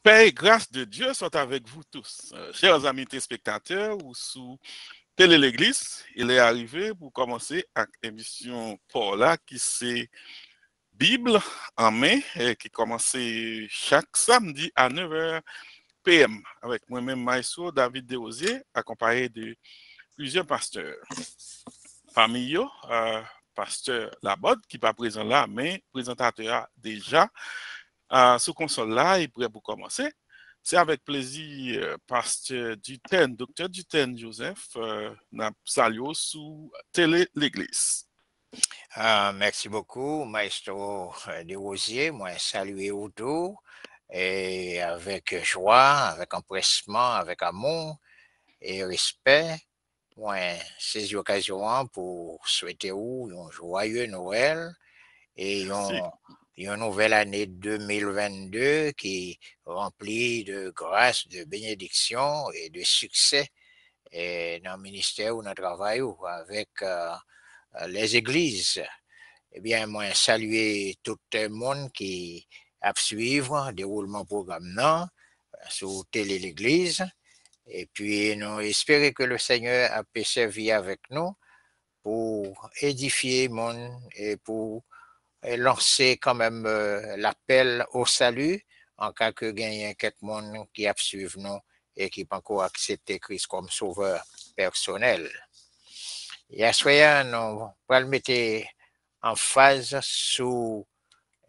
Paix et grâce de Dieu sont avec vous tous. Chers amis téléspectateurs ou sous Télé l'Église, il est arrivé pour commencer avec l'émission Paula qui c'est Bible en main et qui commence chaque samedi à 9h PM avec moi-même Maestro David Desrosiers accompagné de plusieurs pasteurs. Parmi eux, pasteur Labode qui n'est pas présent là mais présentateur déjà sous console là et prêt pour commencer. C'est avec plaisir, pasteur Duten, docteur Duten Joseph, n'a salué sous Télé l'Église. Merci beaucoup, Maestro Desrosiers. Moi, saluer autour et avec joie, avec empressement, avec amour et respect. Moi, saisi l'occasion pour souhaiter un joyeux Noël et une nouvelle année 2022 qui est remplie de grâce, de bénédiction et de succès et dans le ministère où nous travaillons avec les églises. Eh bien, moi, saluer tout le monde qui a suivre le déroulement du programme non, sur Télé l'Église. Et puis, nous espérons que le Seigneur a pu servir avec nous pour édifier le monde et pour lancer quand même l'appel au salut en cas que gagne quelqu'un qui a suivi nous et qui pas encore accepté Christ comme sauveur personnel. Et à ce moment, nous allons le mettre en phase sous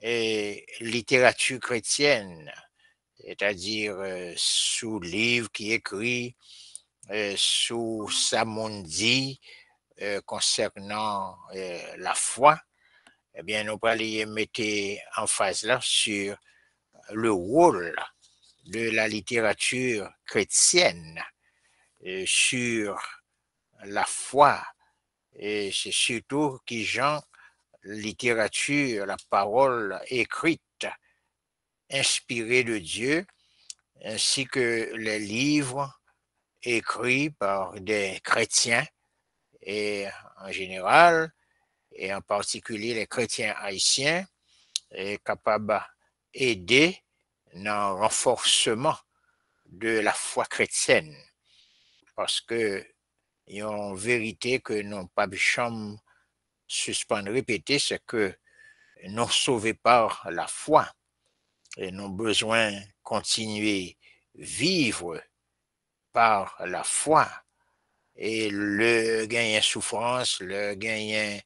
littérature chrétienne, c'est-à-dire sous livre qui écrit sous Samondi concernant la foi. Eh bien, nous allons mettre en phase là sur le rôle de la littérature chrétienne sur la foi. Et c'est surtout qui genre littérature, la parole écrite, inspirée de Dieu, ainsi que les livres écrits par des chrétiens et en général, et en particulier les chrétiens haïtiens, est capable d'aider dans le renforcement de la foi chrétienne. Parce que il y a une vérité que nous pas chambre suspendre répéter, c'est que nous sauvés par la foi et nous besoin de continuer vivre par la foi et le gain souffrance, le gain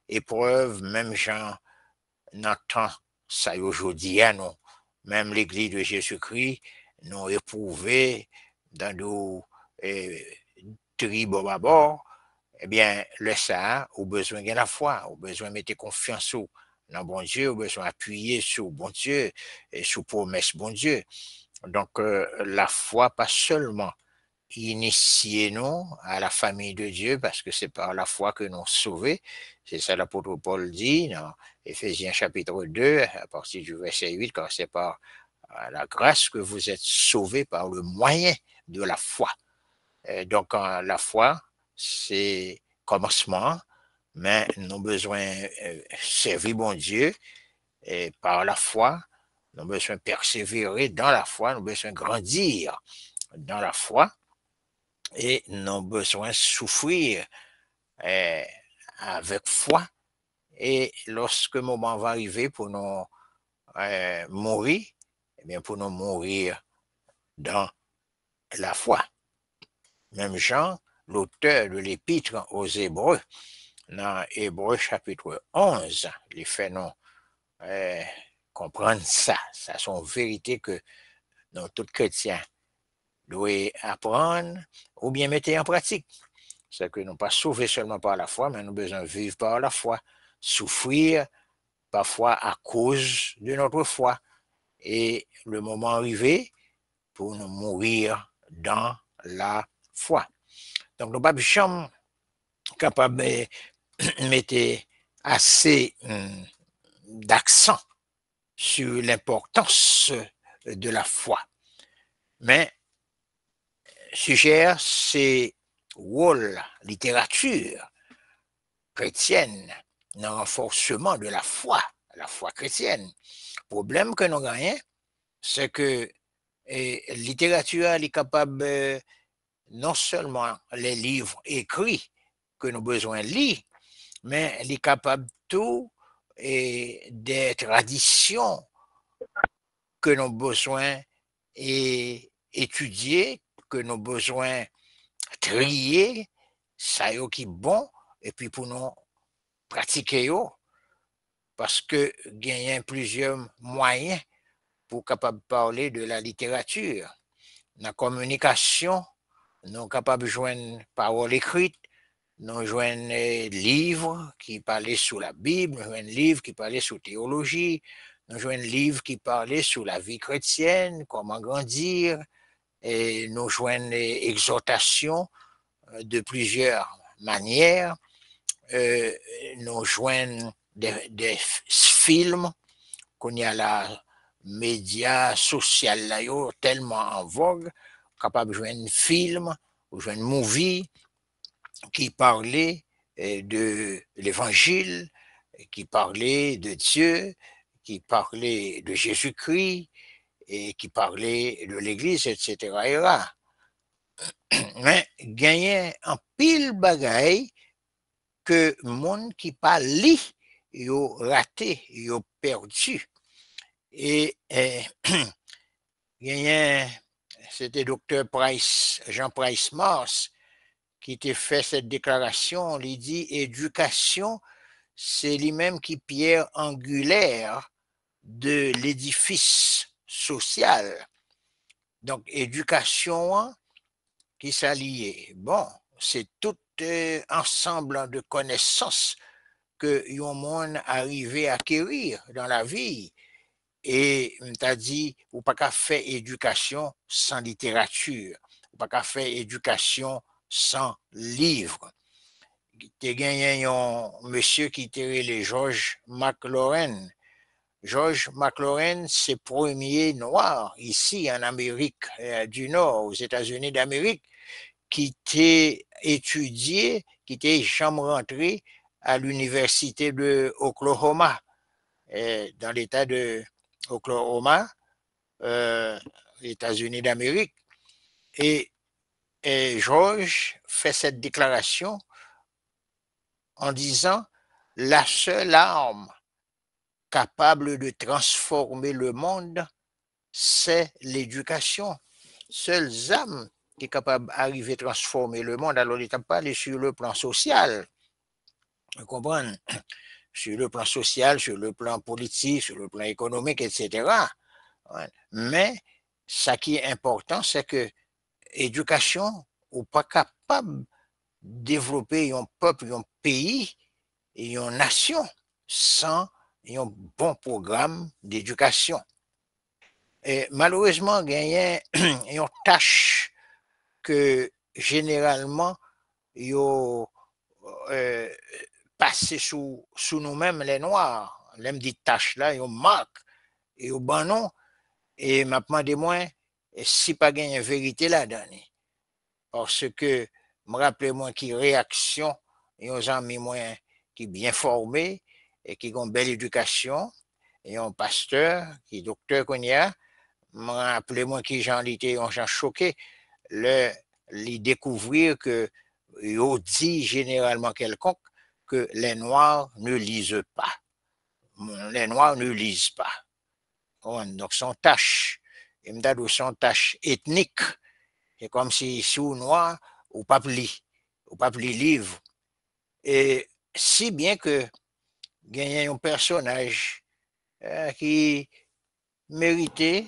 épreuve, même gens n'entend ça aujourd'hui à nous, même l'Église de Jésus-Christ nous éprouvé dans nos tribus à bord. Eh bien, le ça, au besoin de la foi, au besoin de mettre confiance dans bon Dieu, au besoin d'appuyer sur bon Dieu et sur promesse bon Dieu. Donc, la foi, pas seulement initier nous à la famille de Dieu, parce que c'est par la foi que nous sommes sauvés. C'est ça l'apôtre Paul dit dans Éphésiens chapitre 2, à partir du verset 8, car c'est par la grâce que vous êtes sauvés par le moyen de la foi. Donc, la foi, c'est commencement, mais nous avons besoin de servir bon Dieu et par la foi, nous avons besoin de persévérer dans la foi, nous avons besoin de grandir dans la foi et nous avons besoin de souffrir avec foi. Et lorsque le moment va arriver pour nous mourir, eh bien pour nous mourir dans la foi. Même Jean, l'auteur de l'épître aux Hébreux, dans Hébreux chapitre 11, il fait nous comprendre ça. Ça sont vérité que nous, tout chrétiens, doivent apprendre ou bien mettre en pratique. C'est que nous ne pas sauvés seulement par la foi, mais nous besoin vivre par la foi, souffrir parfois à cause de notre foi. Et le moment arrivé pour nous mourir dans la foi. Donc, nous ne sommes pas capables de mettre assez d'accent sur l'importance de la foi. Mais, sujet, c'est rôle, littérature chrétienne dans le renforcement de la foi chrétienne. Le problème que nous gagnons, c'est que Et littérature, elle est capable non seulement les livres écrits que nous avons besoin de lire, mais elle est capable tout et des traditions que nous avons besoin d'étudier, que nous avons besoin de trier, ça y est qui est bon, et puis pour nous pratiquer, parce que il plusieurs moyens pour capable parler de la littérature. La communication, nous sommes capables de joindre parole écrite, nous joignons livres qui parlaient sur la Bible, nous joignons livres qui parlaient sur la théologie, nous joignons livres qui parlaient sur la vie chrétienne, comment grandir, et nous joignons exhortations de plusieurs manières, nous joignons des films qu'on y a la médias sociaux là tellement en vogue, capable de jouer un film ou jouer un movie qui parlait de l'évangile, qui parlait de Dieu, qui parlait de Jésus-Christ et qui parlait de l'Église, etc. Mais gagner un pile bagaille que monde qui pas lit, yo raté, yo perdu. Et c'était docteur Price, Jean Price Morse, qui t'a fait cette déclaration. Il dit éducation, c'est lui-même qui pierre angulaire de l'édifice social. Donc, éducation qui s'allie. Bon, c'est tout ensemble de connaissances que un monde arrivé à acquérir dans la vie. Et t'as dit, ou pas qu'à faire éducation sans littérature, ou pas qu'à faire éducation sans livre. T'es gagné un monsieur qui était les George McLaurin. George McLaurin, c'est premier noir ici en Amérique du Nord, aux États-Unis d'Amérique, qui était étudié, qui était jamais rentré à l'université de Oklahoma, dans l'État de Oklahoma, États-Unis d'Amérique. Et George fait cette déclaration en disant la seule arme capable de transformer le monde, c'est l'éducation. Seules âmes qui est capable d'arriver à transformer le monde. Alors, il n'a pas parlé sur le plan social. Vous comprenez? Sur le plan social, sur le plan politique, sur le plan économique, etc. Mais ce qui est important, c'est que l'éducation n'est pas capable de développer un peuple, un pays et une nation sans un bon programme d'éducation. Et malheureusement, il y a une tâche que généralement, il passe sous nous-mêmes, les Noirs. L'aime dit tâche là, il marque, et au bon nom, et m'a demandé moi si pas gagne une vérité là-dedans. Parce que, me rappelez moi qui réaction, et aux amis moi qui bien formés, et qui ont une belle éducation, et un pasteur, qui est docteur qu'on y a, me rappelez moi qui j'en étais, on j'en choqué, les découvrir que, ils dit généralement quelconque, que les Noirs ne lisent pas. Les Noirs ne lisent pas. Donc, son tâche, et m'dadou son tâche ethnique, c'est comme si sous noir, ou pas li, ou pas li livre. Et si bien que gagne un personnage qui méritait,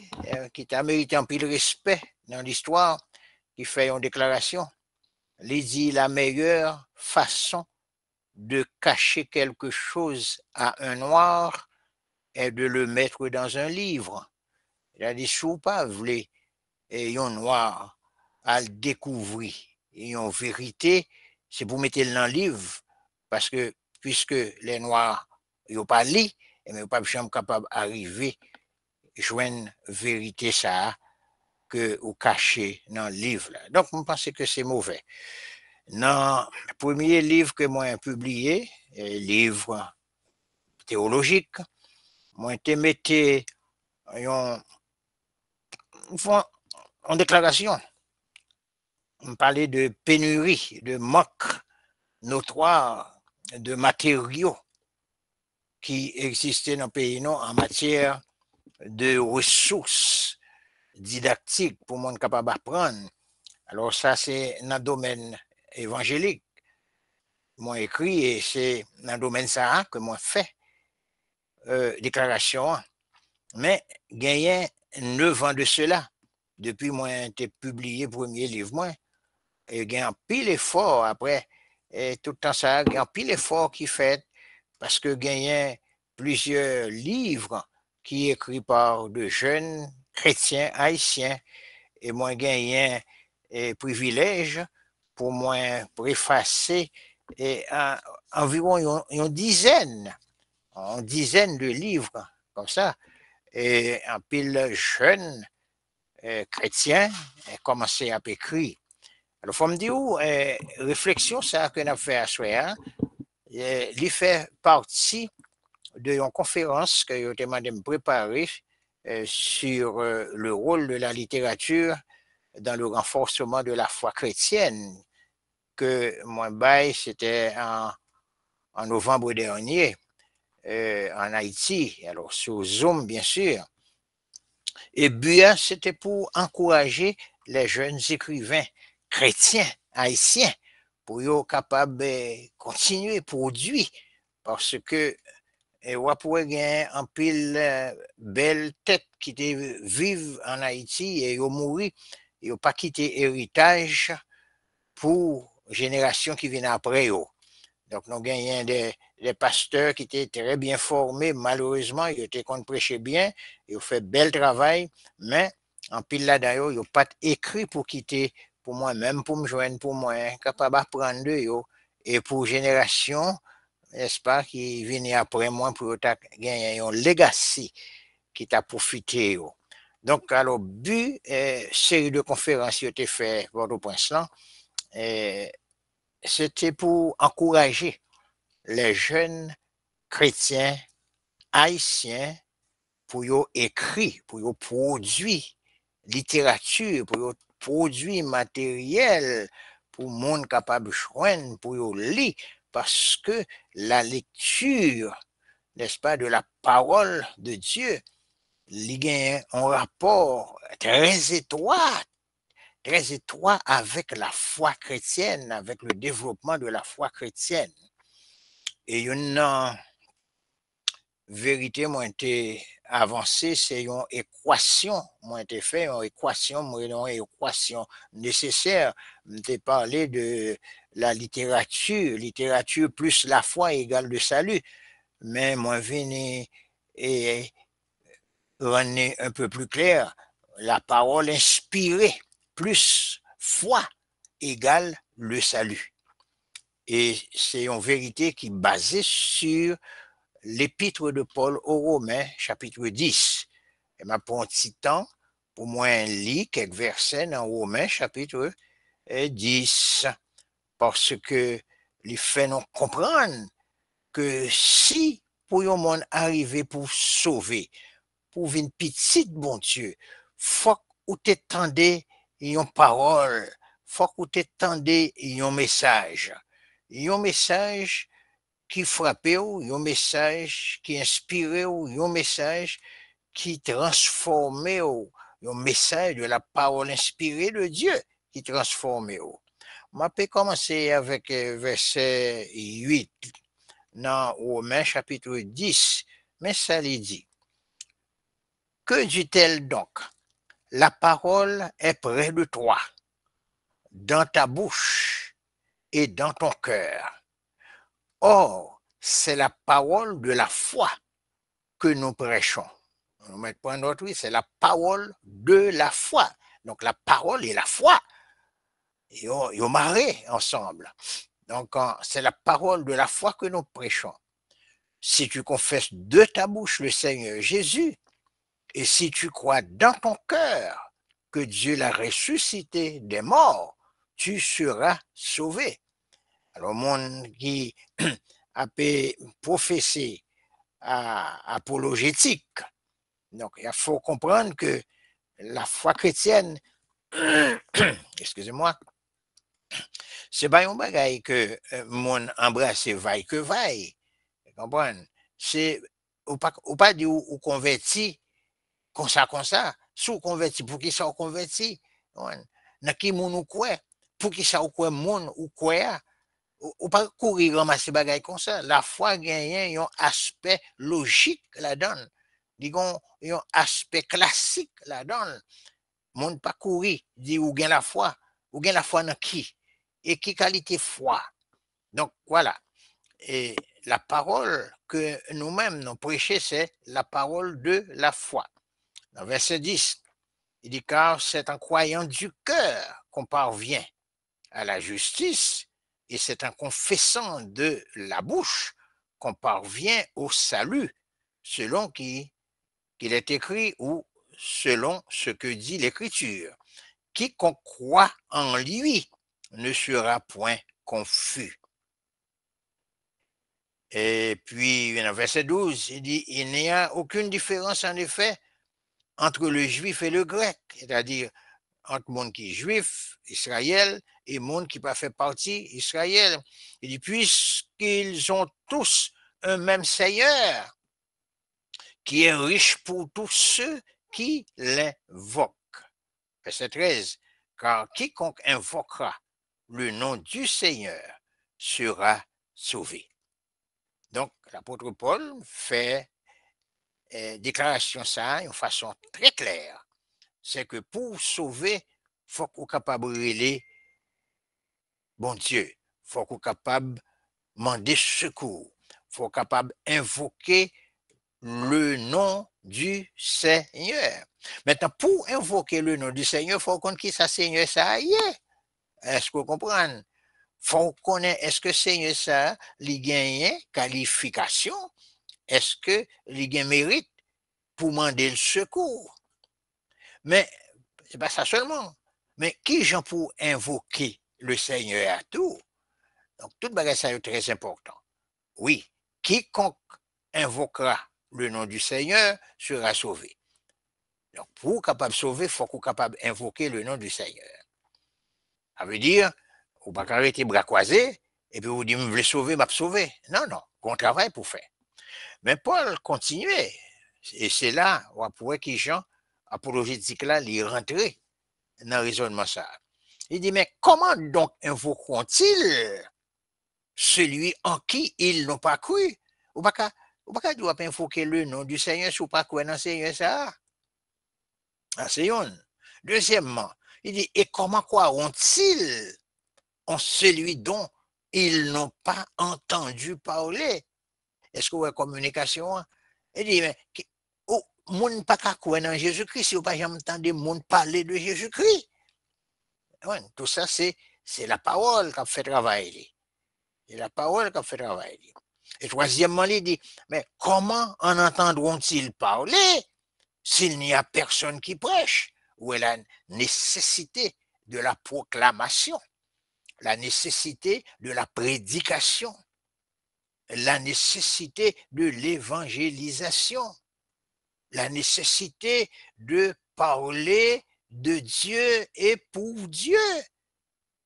qui t'a mérité un peu de respect dans l'histoire, qui fait une déclaration, il dit la meilleure façon de cacher quelque chose à un noir est de le mettre dans un livre. Il a dit, si vous pas voulez, et un noir à le découvrir, et en vérité, c'est pour mettre dans le livre, parce que puisque les noirs n'ont pas lu, et n'ont pas jamais capable d'arriver à joindre vérité ça que ou caché dans le livre. Donc, je pense que c'est mauvais. Dans le premier livre que moi j'ai publié, livre théologique, moi j'ai mis en déclaration, on parlait de pénurie, de manque notoire de matériaux qui existaient dans le pays non en matière de ressources didactiques pour monde capable d'apprendre. Alors ça, c'est dans le domaine évangélique. Moi écrit et c'est dans le domaine ça que moi fait déclaration. Mais gagné 9 ans de cela, depuis moi été publié premier livre, moi, et gagne un pile effort après, et tout le temps ça, gagne un pile effort qui fait, parce que gagne plusieurs livres qui écrits par de jeunes chrétiens haïtiens, et moi gagne un privilège pour moi préfacer et environ une dizaine de livres comme ça, et un pile jeune chrétien commencé à écrire. Alors, il faut me dire, réflexion, ça que nous avons fait à soi, il fait partie d'une conférence que j'ai demandé de me préparer sur le rôle de la littérature dans le renforcement de la foi chrétienne, que moi, c'était en novembre dernier en Haïti, alors sur Zoom, bien sûr. Et bien, c'était pour encourager les jeunes écrivains chrétiens, haïtiens, pour être capables de continuer à produire. Parce que, on pourrait gagner un pile belle tête qui vivent en Haïti et ils mourent, ils n'ont pas quitté héritage pour génération qui viennent après eux. Donc, nous gagnons des pasteurs qui étaient très bien formés. Malheureusement, ils étaient qu'on prêchait bien, ils ont fait bel travail, mais en pile là d'ailleurs, ils n'ont pas écrit pour quitter, pour moi-même, pour me joindre, pour moi, capable d'apprendre de eux. Et pour génération, n'est-ce pas, qui viennent après moi pour gagner un legacy qui t'a profité. Donc, alors, but, série de conférences qui ont été faites pour le point là, c'était pour encourager les jeunes chrétiens haïtiens pour y écrire, pour y produire littérature, pour y produire matériel, pour le monde capable de joindre, pour y lire, parce que la lecture, n'est-ce pas, de la parole de Dieu, il y a un rapport très étroit avec la foi chrétienne, avec le développement de la foi chrétienne. Et une vérité m'a été avancée, c'est une équation m'a été fait, une équation nécessaire. J'ai parlé de la littérature plus la foi égale le salut. Mais moi venu et rendre un peu plus clair, la parole inspirée plus foi égale le salut. Et c'est une vérité qui est basée sur l'épître de Paul aux Romains, chapitre 10. Et m'a pris un petit temps pour moi lire quelques versets dans Romains, chapitre 10, parce que les fait nous comprendre que si pour un monde arriver pour sauver, pour venir petit bon Dieu, faut que tu t'attendais une parole, faut que tu t'attendais un message. Un message qui frappe, un message qui inspire, un message qui transforme, un message de la parole inspirée de Dieu qui transforme. Je peux commencer avec verset 8 dans Romains chapitre 10, mais ça lui dit, que dit-elle donc? La parole est près de toi, dans ta bouche et dans ton cœur. Or, c'est la parole de la foi que nous prêchons. On met point d'autre, oui, c'est la parole de la foi. Donc, la parole et la foi, ils ont marré ensemble. Donc, c'est la parole de la foi que nous prêchons. Si tu confesses de ta bouche le Seigneur Jésus, et si tu crois dans ton cœur que Dieu l'a ressuscité des morts, tu seras sauvé. Alors, mon qui a professé apologétique, donc il faut comprendre que la foi chrétienne excusez-moi, c'est pas un bagay que mon embrasse vaille que vaille. Vous comprenez? C'est, ou pas dit ou converti, comme ça. Sous converti, pour qui ça ou converti? Dans qui moun ou quoi? Pour qui ça ou quoi moun ou quoi? Ou pas courir ramasser bagay comme ça. La foi gagne un aspect logique la donne. Disons, un aspect classique la donne. Moun pas courir, dit ou gagne la foi dans qui? Et qui qualité foi? Donc voilà. Et la parole que nous-mêmes nous prêchons, c'est la parole de la foi. Dans verset 10, il dit, car c'est en croyant du cœur qu'on parvient à la justice, et c'est en confessant de la bouche qu'on parvient au salut, selon qu'il est écrit ou selon ce que dit l'Écriture. Quiconque croit en lui ne sera point confus. Et puis, dans verset 12, il dit, il n'y a aucune différence en effet entre le juif et le grec, c'est-à-dire entre le monde qui est juif, Israël, et le monde qui pas fait partie, Israël. Il dit, puisqu'ils ont tous un même Seigneur, qui est riche pour tous ceux qui l'invoquent. Verset 13, car quiconque invoquera le nom du Seigneur sera sauvé. Donc, l'apôtre Paul fait déclaration ça de façon très claire. C'est que pour sauver, il faut qu'on soit capable de relayer bon Dieu. Il faut qu'on soit capable de demander secours. Il faut qu'on soit capable d'invoquer le nom du Seigneur. Maintenant, pour invoquer le nom du Seigneur, il faut qu'on qui ça Seigneur ça y est. Est-ce que vous comprenez? Il faut connaître est-ce que Seigneur ça lui gagne qualification? Est-ce que lui gagne mérite pour demander le secours? Mais c'est pas ça seulement. Mais qui j'en pour invoquer le Seigneur à tout? Donc, tout bagage ça est très important. Oui, quiconque invoquera le nom du Seigneur sera sauvé. Donc, pour capable de sauver, il faut qu'on soit capable d'invoquer le nom du Seigneur. Ça veut dire, vous ne pouvez pas arrêter bras croisés et puis vous dites, je veux sauver, je vais sauver. Non, non, on travaille pour faire. Mais Paul continuait. Et c'est là, on pourrait que Jean, apologétique là, il rentrer dans le raisonnement ça. Il dit, mais comment donc invoqueront-ils celui en qui ils n'ont pas cru? Ou pas dire invoquer le nom du Seigneur si vous pas croire dans le Seigneur ça? Ah, c'est une. Deuxièmement, il dit, et comment croiront-ils en celui dont ils n'ont pas entendu parler? Est-ce que vous avez communication? Il dit, mais moun pas qu'à croire dans Jésus-Christ, si vous pas jamais entendu moun parler de Jésus-Christ. Ouais, tout ça, c'est la parole qui a fait travailler. C'est la parole qui a fait travailler. Et troisièmement, il dit, mais comment en entendront-ils parler s'il n'y a personne qui prêche? Où est la nécessité de la proclamation, la nécessité de la prédication, la nécessité de l'évangélisation, la nécessité de parler de Dieu et pour Dieu,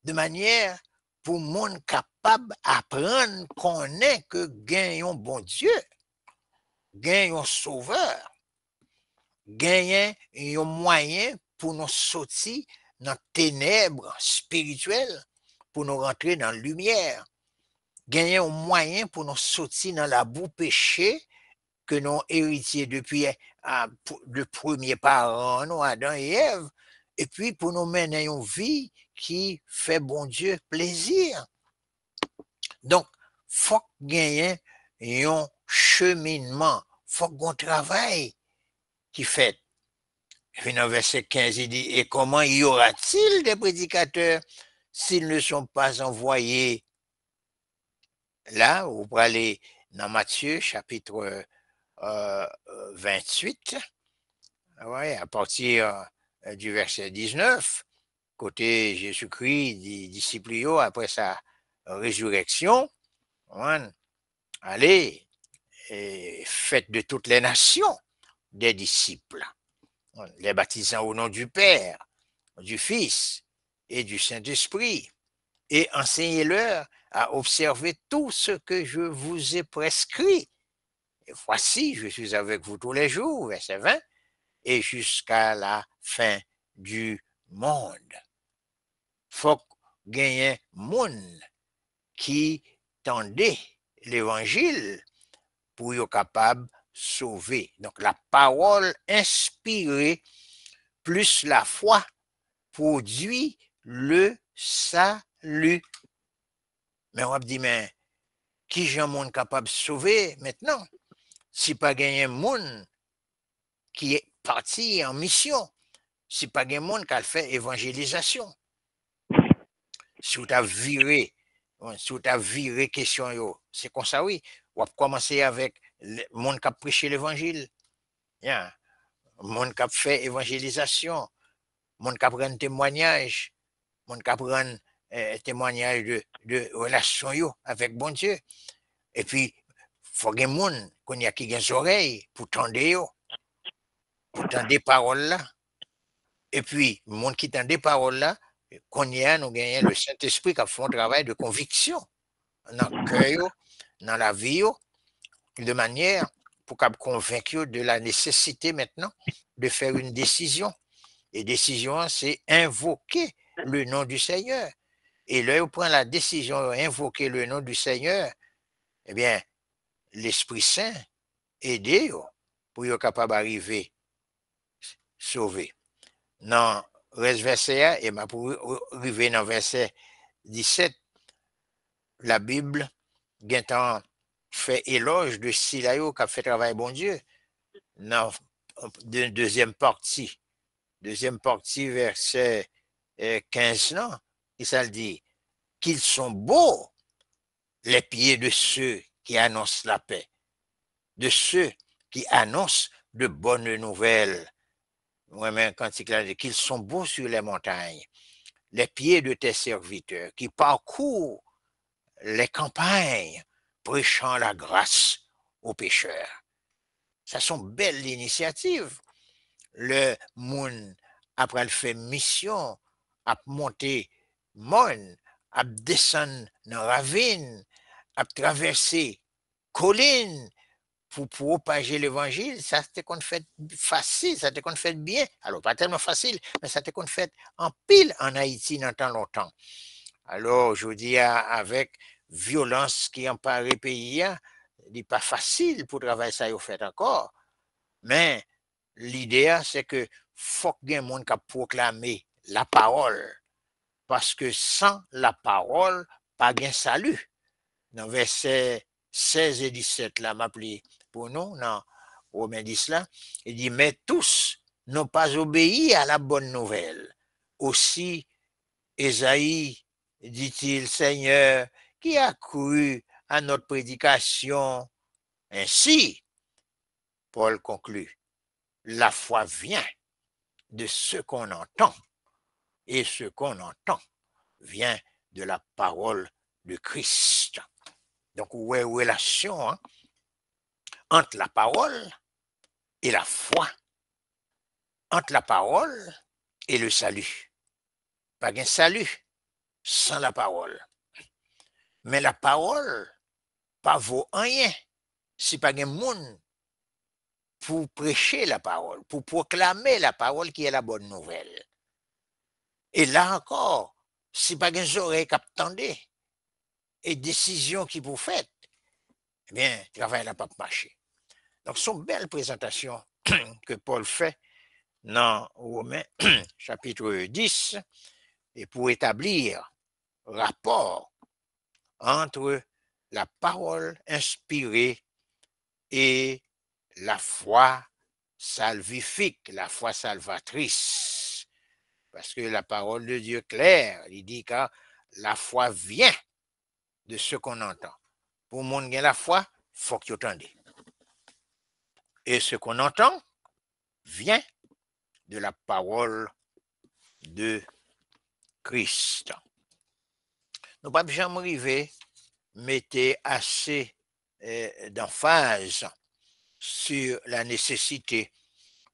de manière pour monde capable d'apprendre qu'on est que gagnons bon Dieu, gagnons sauveur, gagnons un moyen pour nous sortir dans les ténèbres spirituelles, pour nous rentrer dans la lumière, gagnons un moyen pour nous sortir dans la boue péché que nous héritiers depuis le premier parent, nous, Adam et Ève, et puis pour nous mener une vie qui fait bon Dieu plaisir. Donc, il faut gagner un cheminement, il faut qu'on travaille qui fait. Puis dans verset 15, il dit, et comment y aura-t-il des prédicateurs s'ils ne sont pas envoyés? Là, vous pouvez aller dans Matthieu, chapitre 28, ouais, à partir du verset 19, côté Jésus-Christ, des disciples, après sa résurrection, ouais, allez, et faites de toutes les nations des disciples, les baptisant au nom du Père, du Fils et du Saint-Esprit, et enseignez-leur à observer tout ce que je vous ai prescrit. Et voici, je suis avec vous tous les jours, verset 20, et jusqu'à la fin du monde. Faut gagner monde qui tendait l'évangile pour être capable de sauver. Donc la parole inspirée plus la foi produit le salut. Mais on va dire, mais qui est monde capable de sauver maintenant? Si pas gagné monde qui est parti en mission, si pas gagné monde qui a fait évangélisation. Si vous avez viré question, c'est comme ça, oui. On va commencer avec le monde qui a prêché l'évangile, yeah. Monde qui a fait évangélisation, monde qui a pris un témoignage, monde qui a pris un témoignage de relation avec bon Dieu. Et puis, il faut que les gens qui ont des oreilles pour tendre des paroles là. Et puis, le monde qui tend des paroles là, qu'on y a, nous gagnons le Saint-Esprit qui fait un travail de conviction dans le cœur, dans la vie, de manière pour qu'on convaincre de la nécessité maintenant de faire une décision. Et décision, c'est invoquer le nom du Seigneur. Et là, on prend la décision d'invoquer le nom du Seigneur, eh bien, l'Esprit Saint aide pour être capable d'arriver sauver. Dans reste verset, et pour arriver dans verset 17, la Bible fait éloge de Silayo qui a fait travail bon Dieu. Dans la deuxième partie, verset 15, non, il s'est dit qu'ils sont beaux les pieds de ceux qui annoncent la paix, de ceux qui annoncent de bonnes nouvelles. Moi-même, quand il a dit qu'ils sont beaux sur les montagnes, les pieds de tes serviteurs qui parcourent les campagnes prêchant la grâce aux pécheurs. Ça sont belles initiatives. Le monde, après le fait mission, a monté monde, a descendu dans la ravine, a traversé colline pour propager l'évangile. Ça c'était qu'on fait facile, ça c'était qu'on fait bien. Alors, pas tellement facile, mais ça c'était qu'on fait en pile en Haïti dans tant longtemps. Alors, je dis avec violence qui empare le pays, il n'est pas facile pour travailler ça, il fait encore. Mais l'idée, c'est que faut qu'il y ait un monde qui a proclamé la parole. Parce que sans la parole, pas de salut. Dans verset 16 et 17, là, m'appelé pour nous, dans Romains 10, là, il dit, mais tous n'ont pas obéi à la bonne nouvelle. Aussi, Ésaïe, dit-il, Seigneur, qui a cru à notre prédication? Ainsi, Paul conclut, la foi vient de ce qu'on entend, et ce qu'on entend vient de la parole de Christ. Donc, où est relation entre la parole et la foi, entre la parole et le salut. Pas de salut sans la parole. Mais la parole pas vaut rien si pas de monde pour prêcher la parole, pour proclamer la parole qui est la bonne nouvelle. Et là encore, si pas de oreilles qui attendent et décisions qui vous faites, eh bien, le travail n'a pas marché. Donc, ce sont belles présentations que Paul fait dans Romains chapitre 10 et pour établir rapport entre la parole inspirée et la foi salvifique, la foi salvatrice. Parce que la parole de Dieu claire, il dit que la foi vient de ce qu'on entend. Pour le monde qui a la foi, il faut qu'il entende. Et ce qu'on entend vient de la parole de Christ. Nous ne pouvons jamais arriver, mettez assez d'emphase sur la nécessité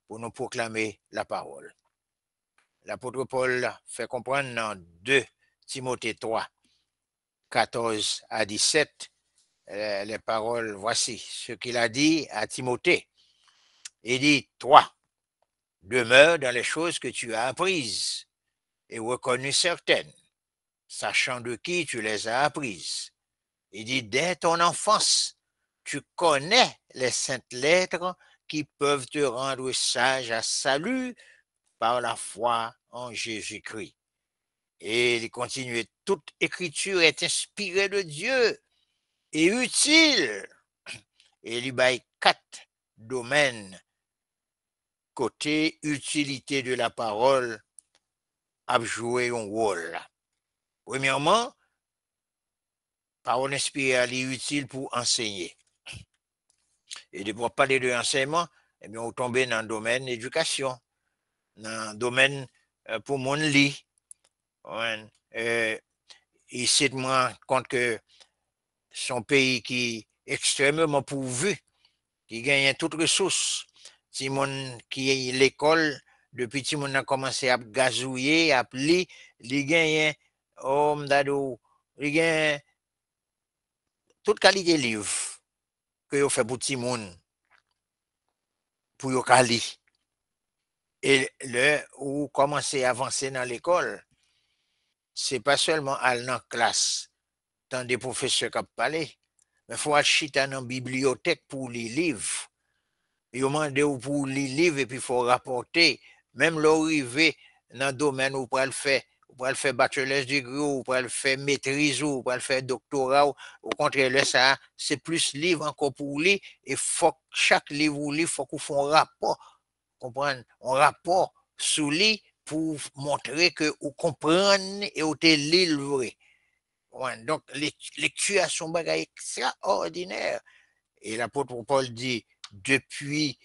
pour nous proclamer la parole. l'apôtre Paul fait comprendre dans 2 Timothée 3, 14 à 17, les paroles, voici ce qu'il a dit à Timothée. Il dit, toi, demeure dans les choses que tu as apprises et reconnues certaines, sachant de qui tu les as apprises. Il dit, dès ton enfance, tu connais les saintes lettres qui peuvent te rendre sage à salut par la foi en Jésus-Christ. Et il continue, toute écriture est inspirée de Dieu et utile. Et il y a 4 domaines côté utilité de la parole a joué un rôle. Premièrement, parole inspirée est utile pour enseigner. Et pour parler de enseignement, eh bien, on tombe dans le domaine éducation, dans le domaine pour mon lit. Il s'est rendu compte que son pays qui est extrêmement pourvu, qui gagne toutes ressources, si mon qui est l'école, depuis que mon a commencé à gazouiller, à plier, il gagne, il gagne toute qualité de livre que vous fait pour tout le monde, pour vous lire. Et là où commencer à avancer dans l'école, c'est pas seulement aller dans la classe, tant des professeurs qui parlent, mais il faut aller dans la bibliothèque pour les livres. Ils demandent pour les livres et puis il faut rapporter, même l'arrivée dans le domaine où on le faire bachelor's degree, ou pour le faire maîtrise, ou pour le faire doctorat, au contraire, ça, c'est plus livre encore pour lire, et faut chaque livre ou livre, faut qu'on fasse un rapport, comprendre, un rapport sous lui pour montrer que vous comprenez et vous te livrez. Donc, lecture à son bagage extraordinaire. Et l'apôtre Paul dit, depuis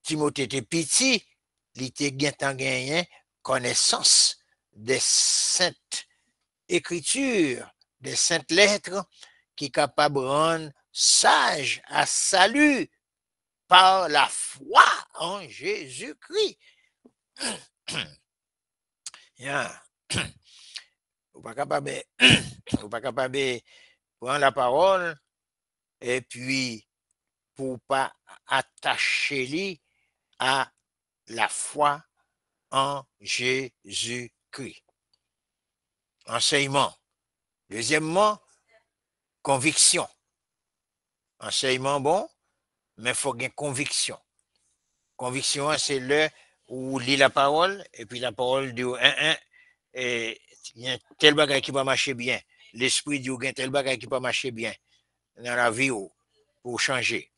Timothée était petit, il était gagné connaissance des saintes écritures, des saintes lettres, qui est capable de rendre sage à salut par la foi en Jésus-Christ. Yeah. Vous pas capable de prendre la parole et puis pour pas attacher lui à la foi en Jésus-Christ. Enseignement. Deuxièmement, conviction. Enseignement bon, mais il faut qu'il y ait conviction. Conviction, c'est le où lit la parole, et puis la parole dit, et il y a tel bagage qui va marcher bien. L'esprit dit, il y a tel bagage qui va marcher bien dans la vie pour changer.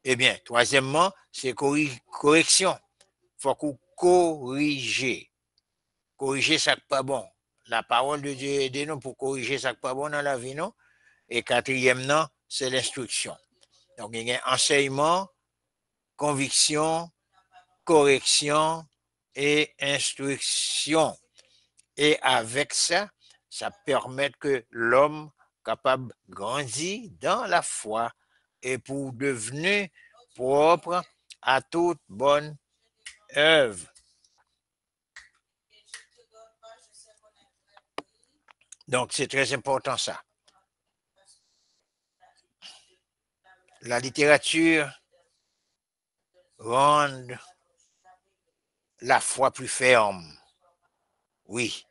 Eh bien, troisièmement, c'est correction. Il faut qu'on corrige. Corriger ça qui pas bon. La parole de Dieu aide nous pour corriger ça qui pas bon dans la vie, non? Et quatrièmement, c'est l'instruction. Donc, il y a enseignement, conviction, correction et instruction. Et avec ça, ça permet que l'homme capable de grandir dans la foi et pour devenir propre à toute bonne œuvre. Donc, c'est très important ça. La littérature rend la foi plus ferme. Oui,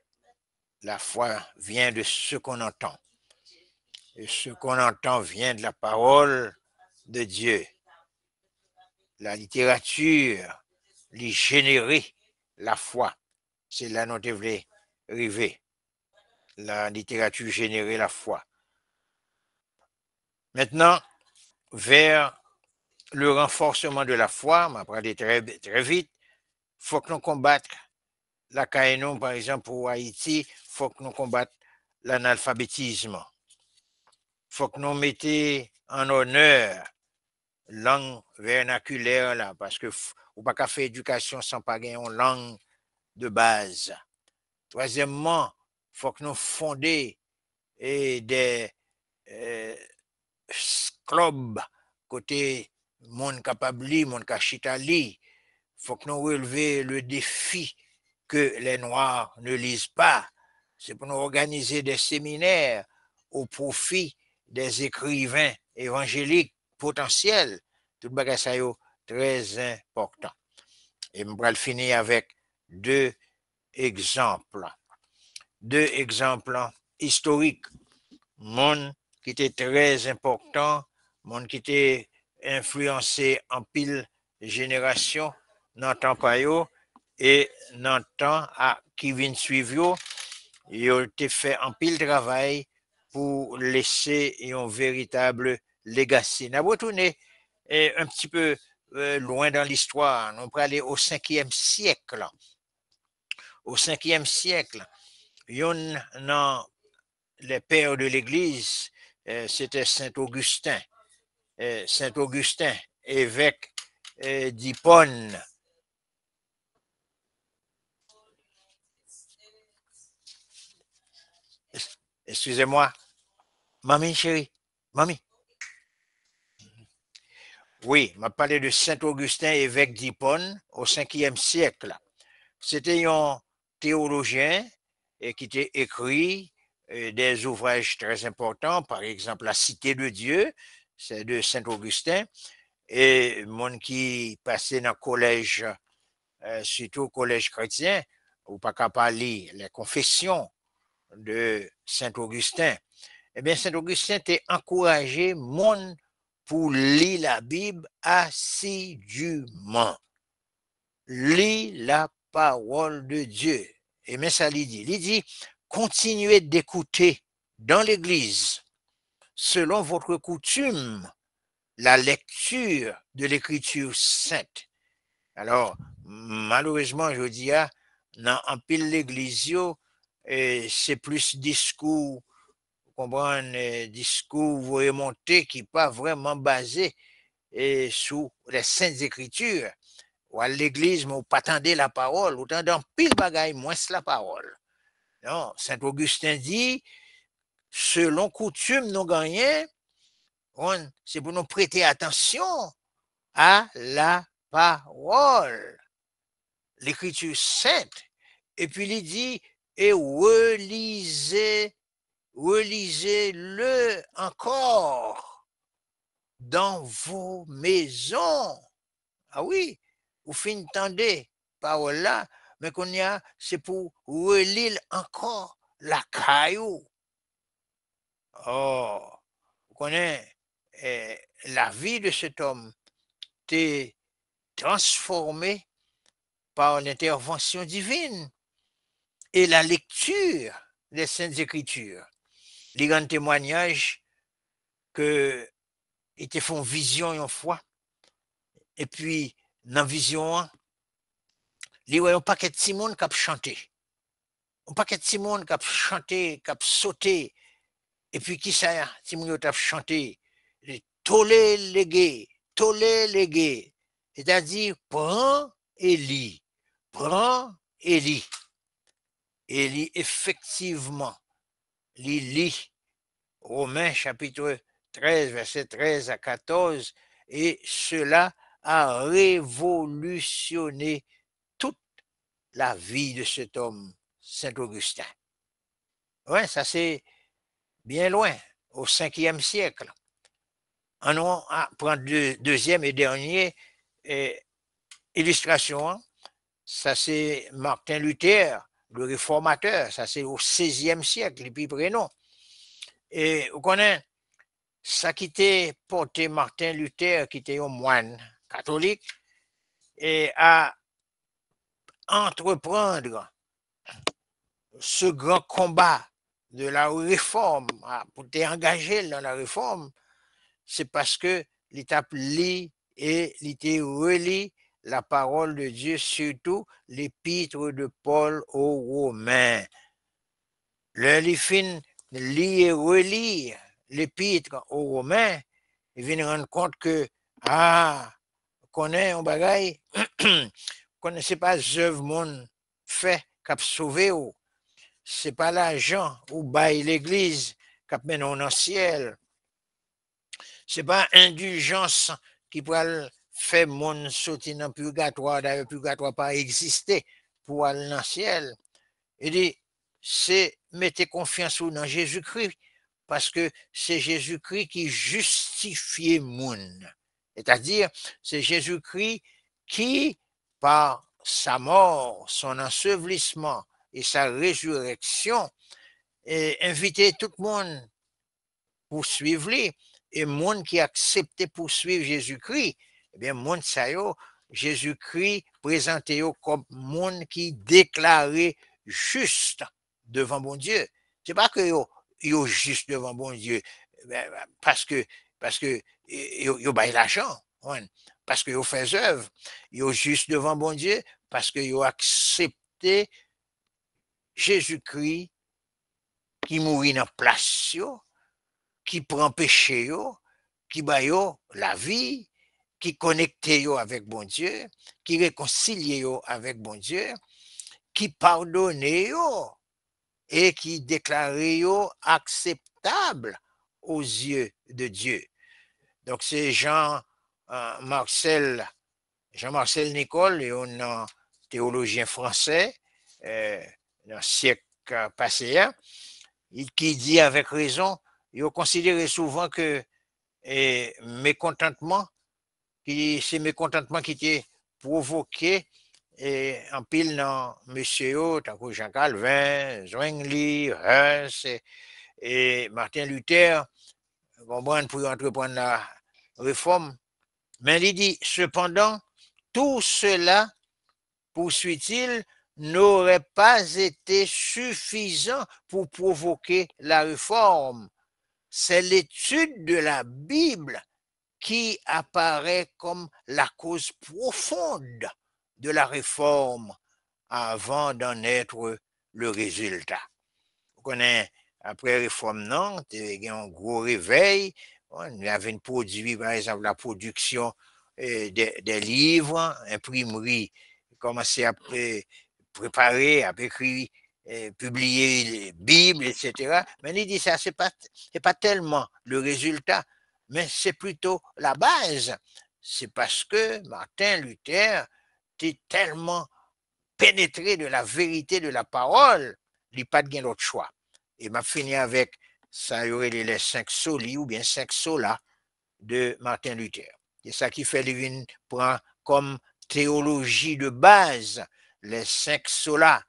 la foi vient de ce qu'on entend. Et ce qu'on entend vient de la parole de Dieu. La littérature lui générer la foi. C'est là nous devons arriver. La littérature générer la foi. Maintenant, vers le renforcement de la foi, on va parler très vite, il faut que nous combattions la CAENO, par exemple, pour Haïti, il faut que nous combattions l'analphabétisme. Il faut que nous mettions en honneur langue vernaculaire, là, parce que ou pas qu'à faire éducation sans pas gagner une langue de base. Troisièmement, il faut que nous fondions des clubs côté monde capable, monde cachitali. Il faut que nous relevions le défi que les Noirs ne lisent pas. C'est pour nous organiser des séminaires au profit des écrivains évangéliques potentiels. Tout le bagage ça est très important. Et je vais finir avec deux exemples. Deux exemples historiques. Monde qui était très important, monde qui était influencé en pile génération dans le temps et dans le temps qui vient suivre, il a été fait en pile travail pour laisser un véritable legacy. On a retourné un petit peu loin dans l'histoire. On peut aller au 5e siècle. Au 5e siècle, il y a les pères de l'Église, c'était Saint Augustin. Saint Augustin, évêque d'Hippone. Excusez-moi. Mamie chérie, mamie. Oui, m'a parlé de Saint Augustin, évêque d'Hippone, au 5e siècle. C'était un théologien qui était écrit des ouvrages très importants, par exemple La Cité de Dieu, c'est de Saint Augustin, et mon qui passait dans le collège, surtout au collège chrétien, ou pas qu'à parler les confessions de Saint Augustin. Eh bien, Saint Augustin t'a encouragé monde pour lire la Bible assidûment. Lis la parole de Dieu. Et mais ça lui dit, continuez d'écouter dans l'Église, selon votre coutume, la lecture de l'Écriture sainte. Alors, malheureusement, je dis, dans un pile l'Église, c'est plus discours, vous comprenez, discours remonté qui n'est pas vraiment basé sur les saintes Écritures. Ou à l'église, mais ou pas tendre la parole, ou tendre pile bagaille, moins la parole. Non, Saint Augustin dit, selon coutume, nous gagnons, c'est pour nous prêter attention à la parole, l'écriture sainte. Et puis il dit, et relisez-le encore dans vos maisons. Ah oui, vous finissez parole là, mais qu'on y a, c'est pour relire encore la caillou. Oh, vous connaissez, la vie de cet homme t'est transformée par l'intervention divine et la lecture des Saintes Écritures. Les grands témoignages que ils te font vision une fois, et puis dans la vision, il y a un paquet de Simone qui a chanté. Un paquet de Simone qui a chanté, qui a sauté. Et puis qui ça, Simone qui a chanté? Tolé légué, tolé légué. C'est-à-dire, prends et lis. Prends et lis. Et lis effectivement. Lis. Romains chapitre 13, verset 13 à 14. Et cela a révolutionné toute la vie de cet homme, Saint Augustin. Ouais, ça c'est bien loin, au 5e siècle. On prend deuxième et dernier illustration. Ça c'est Martin Luther, le réformateur. Ça c'est au 16e siècle, et puis prénom. Et vous connaissez, ça qui était porté Martin Luther, qui était un moine catholique, et à entreprendre ce grand combat de la réforme, pour t'engager dans la réforme, c'est parce que l'État lit et l'État relit la parole de Dieu, surtout l'épître de Paul aux Romains. Le fin lit et relit l'épître aux Romains, il vient rendre compte que, connaît un bagaille, connaissez pas œuvre monde fait cap sauver ou c'est pas l'argent ou bail l'église cap mène dans le ciel. C'est pas indulgence qui peut faire monde sortir dans le purgatoire, d'ailleurs le purgatoire pas exister pour aller dans le ciel. Il dit, c'est mettez confiance dans Jésus-Christ, parce que c'est Jésus-Christ qui justifie moun. C'est-à-dire, c'est Jésus-Christ qui, par sa mort, son ensevelissement et sa résurrection, invitait tout le monde pour suivre lui. Et monde qui acceptait pour suivre Jésus-Christ, eh bien, monde ça yo, Jésus-Christ présenté comme monde qui déclarait juste devant bon Dieu. C'est pas que yo juste devant bon Dieu parce que yo bail l'argent, parce que yo fait œuvre, yo juste devant bon Dieu parce que yo accepté Jésus-Christ qui mourit dans place yo, qui prend péché yo, qui ba yo la vie, qui connecte yo avec bon Dieu, qui réconcilie yo avec bon Dieu, qui pardonne yo et qui déclare yo acceptable aux yeux de Dieu. Donc c'est Jean-Marcel Nicole, un théologien français dans le siècle passé, qui dit avec raison, il considère souvent que mécontentement, c'est mécontentement qui était provoqué en pile dans monsieur, tant que Jean Calvin, Zwingli, Hus et Martin Luther, comprendre pour entreprendre la réforme. Mais il dit, cependant, tout cela, poursuit-il, n'aurait pas été suffisant pour provoquer la réforme. C'est l'étude de la Bible qui apparaît comme la cause profonde de la réforme avant d'en être le résultat. Vous connaissez, après la réforme, non, il y a un gros réveil, on avait produit, par exemple, la production des livres, imprimerie, commencer à préparer, à écrire, publier les Bibles, etc. Mais il dit ça, c'est pas tellement le résultat, mais c'est plutôt la base. C'est parce que Martin Luther était tellement pénétré de la vérité de la parole, il n'a pas de d'autre choix. Et m'a fini avec ça, y aurait les 5 solis ou bien 5 solas de Martin Luther. C'est ça qui fait Lévin prend comme théologie de base les 5 solas.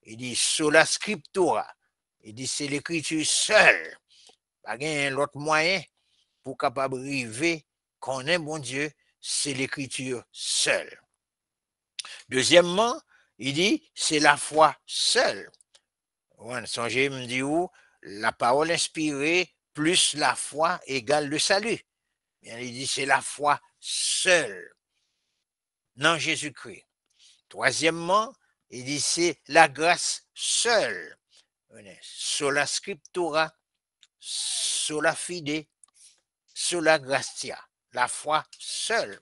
Il dit sola scriptura. Il dit c'est l'écriture seule. Pas l'autre moyen pour capable arriver qu'on aime bon Dieu, c'est l'écriture seule. Deuxièmement, il dit c'est la foi seule. Songez, me dit où la parole inspirée plus la foi égale le salut. Bien, il dit c'est la foi seule, non Jésus-Christ. Troisièmement, il dit c'est la grâce seule. Sola scriptura, sola fide, sola gratia. La foi seule.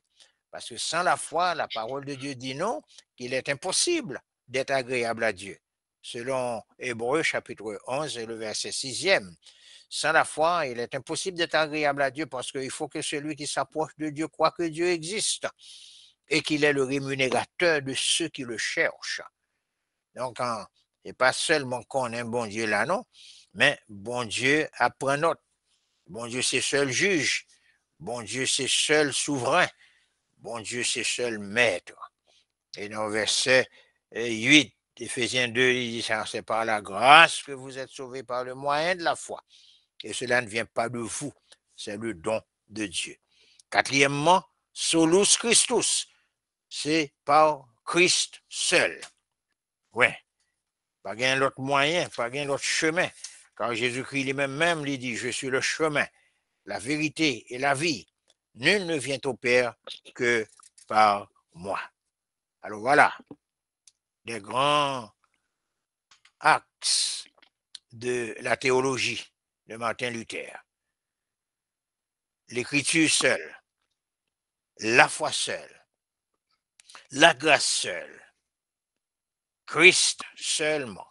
Parce que sans la foi, la parole de Dieu dit non, qu'il est impossible d'être agréable à Dieu. Selon Hébreux chapitre 11 et le verset 6e. Sans la foi, il est impossible d'être agréable à Dieu parce qu'il faut que celui qui s'approche de Dieu croit que Dieu existe et qu'il est le rémunérateur de ceux qui le cherchent. Donc, c'est pas seulement qu'on aime bon Dieu là, non, mais bon Dieu apprend notre. Bon Dieu, c'est seul juge. Bon Dieu, c'est seul souverain. Bon Dieu, c'est seul maître. Et dans le verset 8, Éphésiens 2, il dit ça, c'est par la grâce que vous êtes sauvés par le moyen de la foi. Et cela ne vient pas de vous, c'est le don de Dieu. Quatrièmement, solus Christus, c'est par Christ seul. Ouais, pas gain l'autre moyen, pas gain l'autre chemin. Car Jésus-Christ lui-même, il dit, je suis le chemin, la vérité et la vie. Nul ne vient au Père que par moi. Alors voilà, des grands axes de la théologie de Martin Luther. L'écriture seule, la foi seule, la grâce seule, Christ seulement.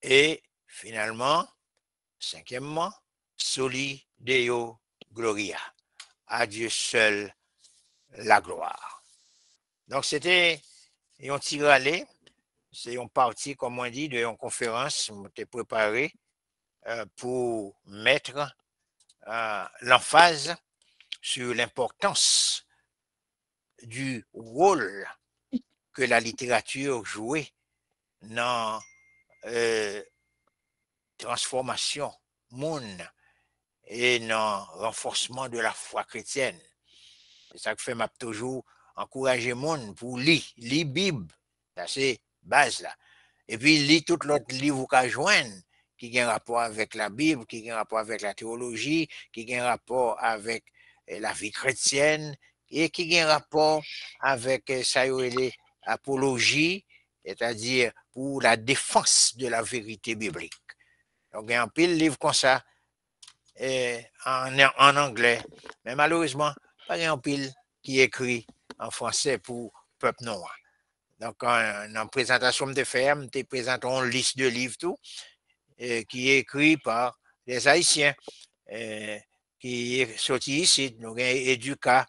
Et finalement, cinquièmement, soli Deo Gloria. À Dieu seul la gloire. Donc c'était Et on tire aller, c'est une partie, comme on dit, d'une conférence qui est préparée pour mettre l'emphase sur l'importance du rôle que la littérature jouait dans transformation monde et dans renforcement de la foi chrétienne. C'est ça que fait m'a toujours encourager monde pour lire Bible. Ça c'est base là. Et puis lire tout l'autre livre qu'on joindre qui a un rapport avec la Bible, qui a un rapport avec la théologie, qui a un rapport avec la vie chrétienne et qui a un rapport avec ça l'apologie, c'est-à-dire pour la défense de la vérité biblique. Donc il y a un pile livre comme ça en anglais, mais malheureusement, pas un pile qui écrit en français pour le peuple noir. Donc, en présentation de faire, je présente une liste de livres tout, qui est écrit par les Haïtiens, qui est sorti ici. Nous avons Educa,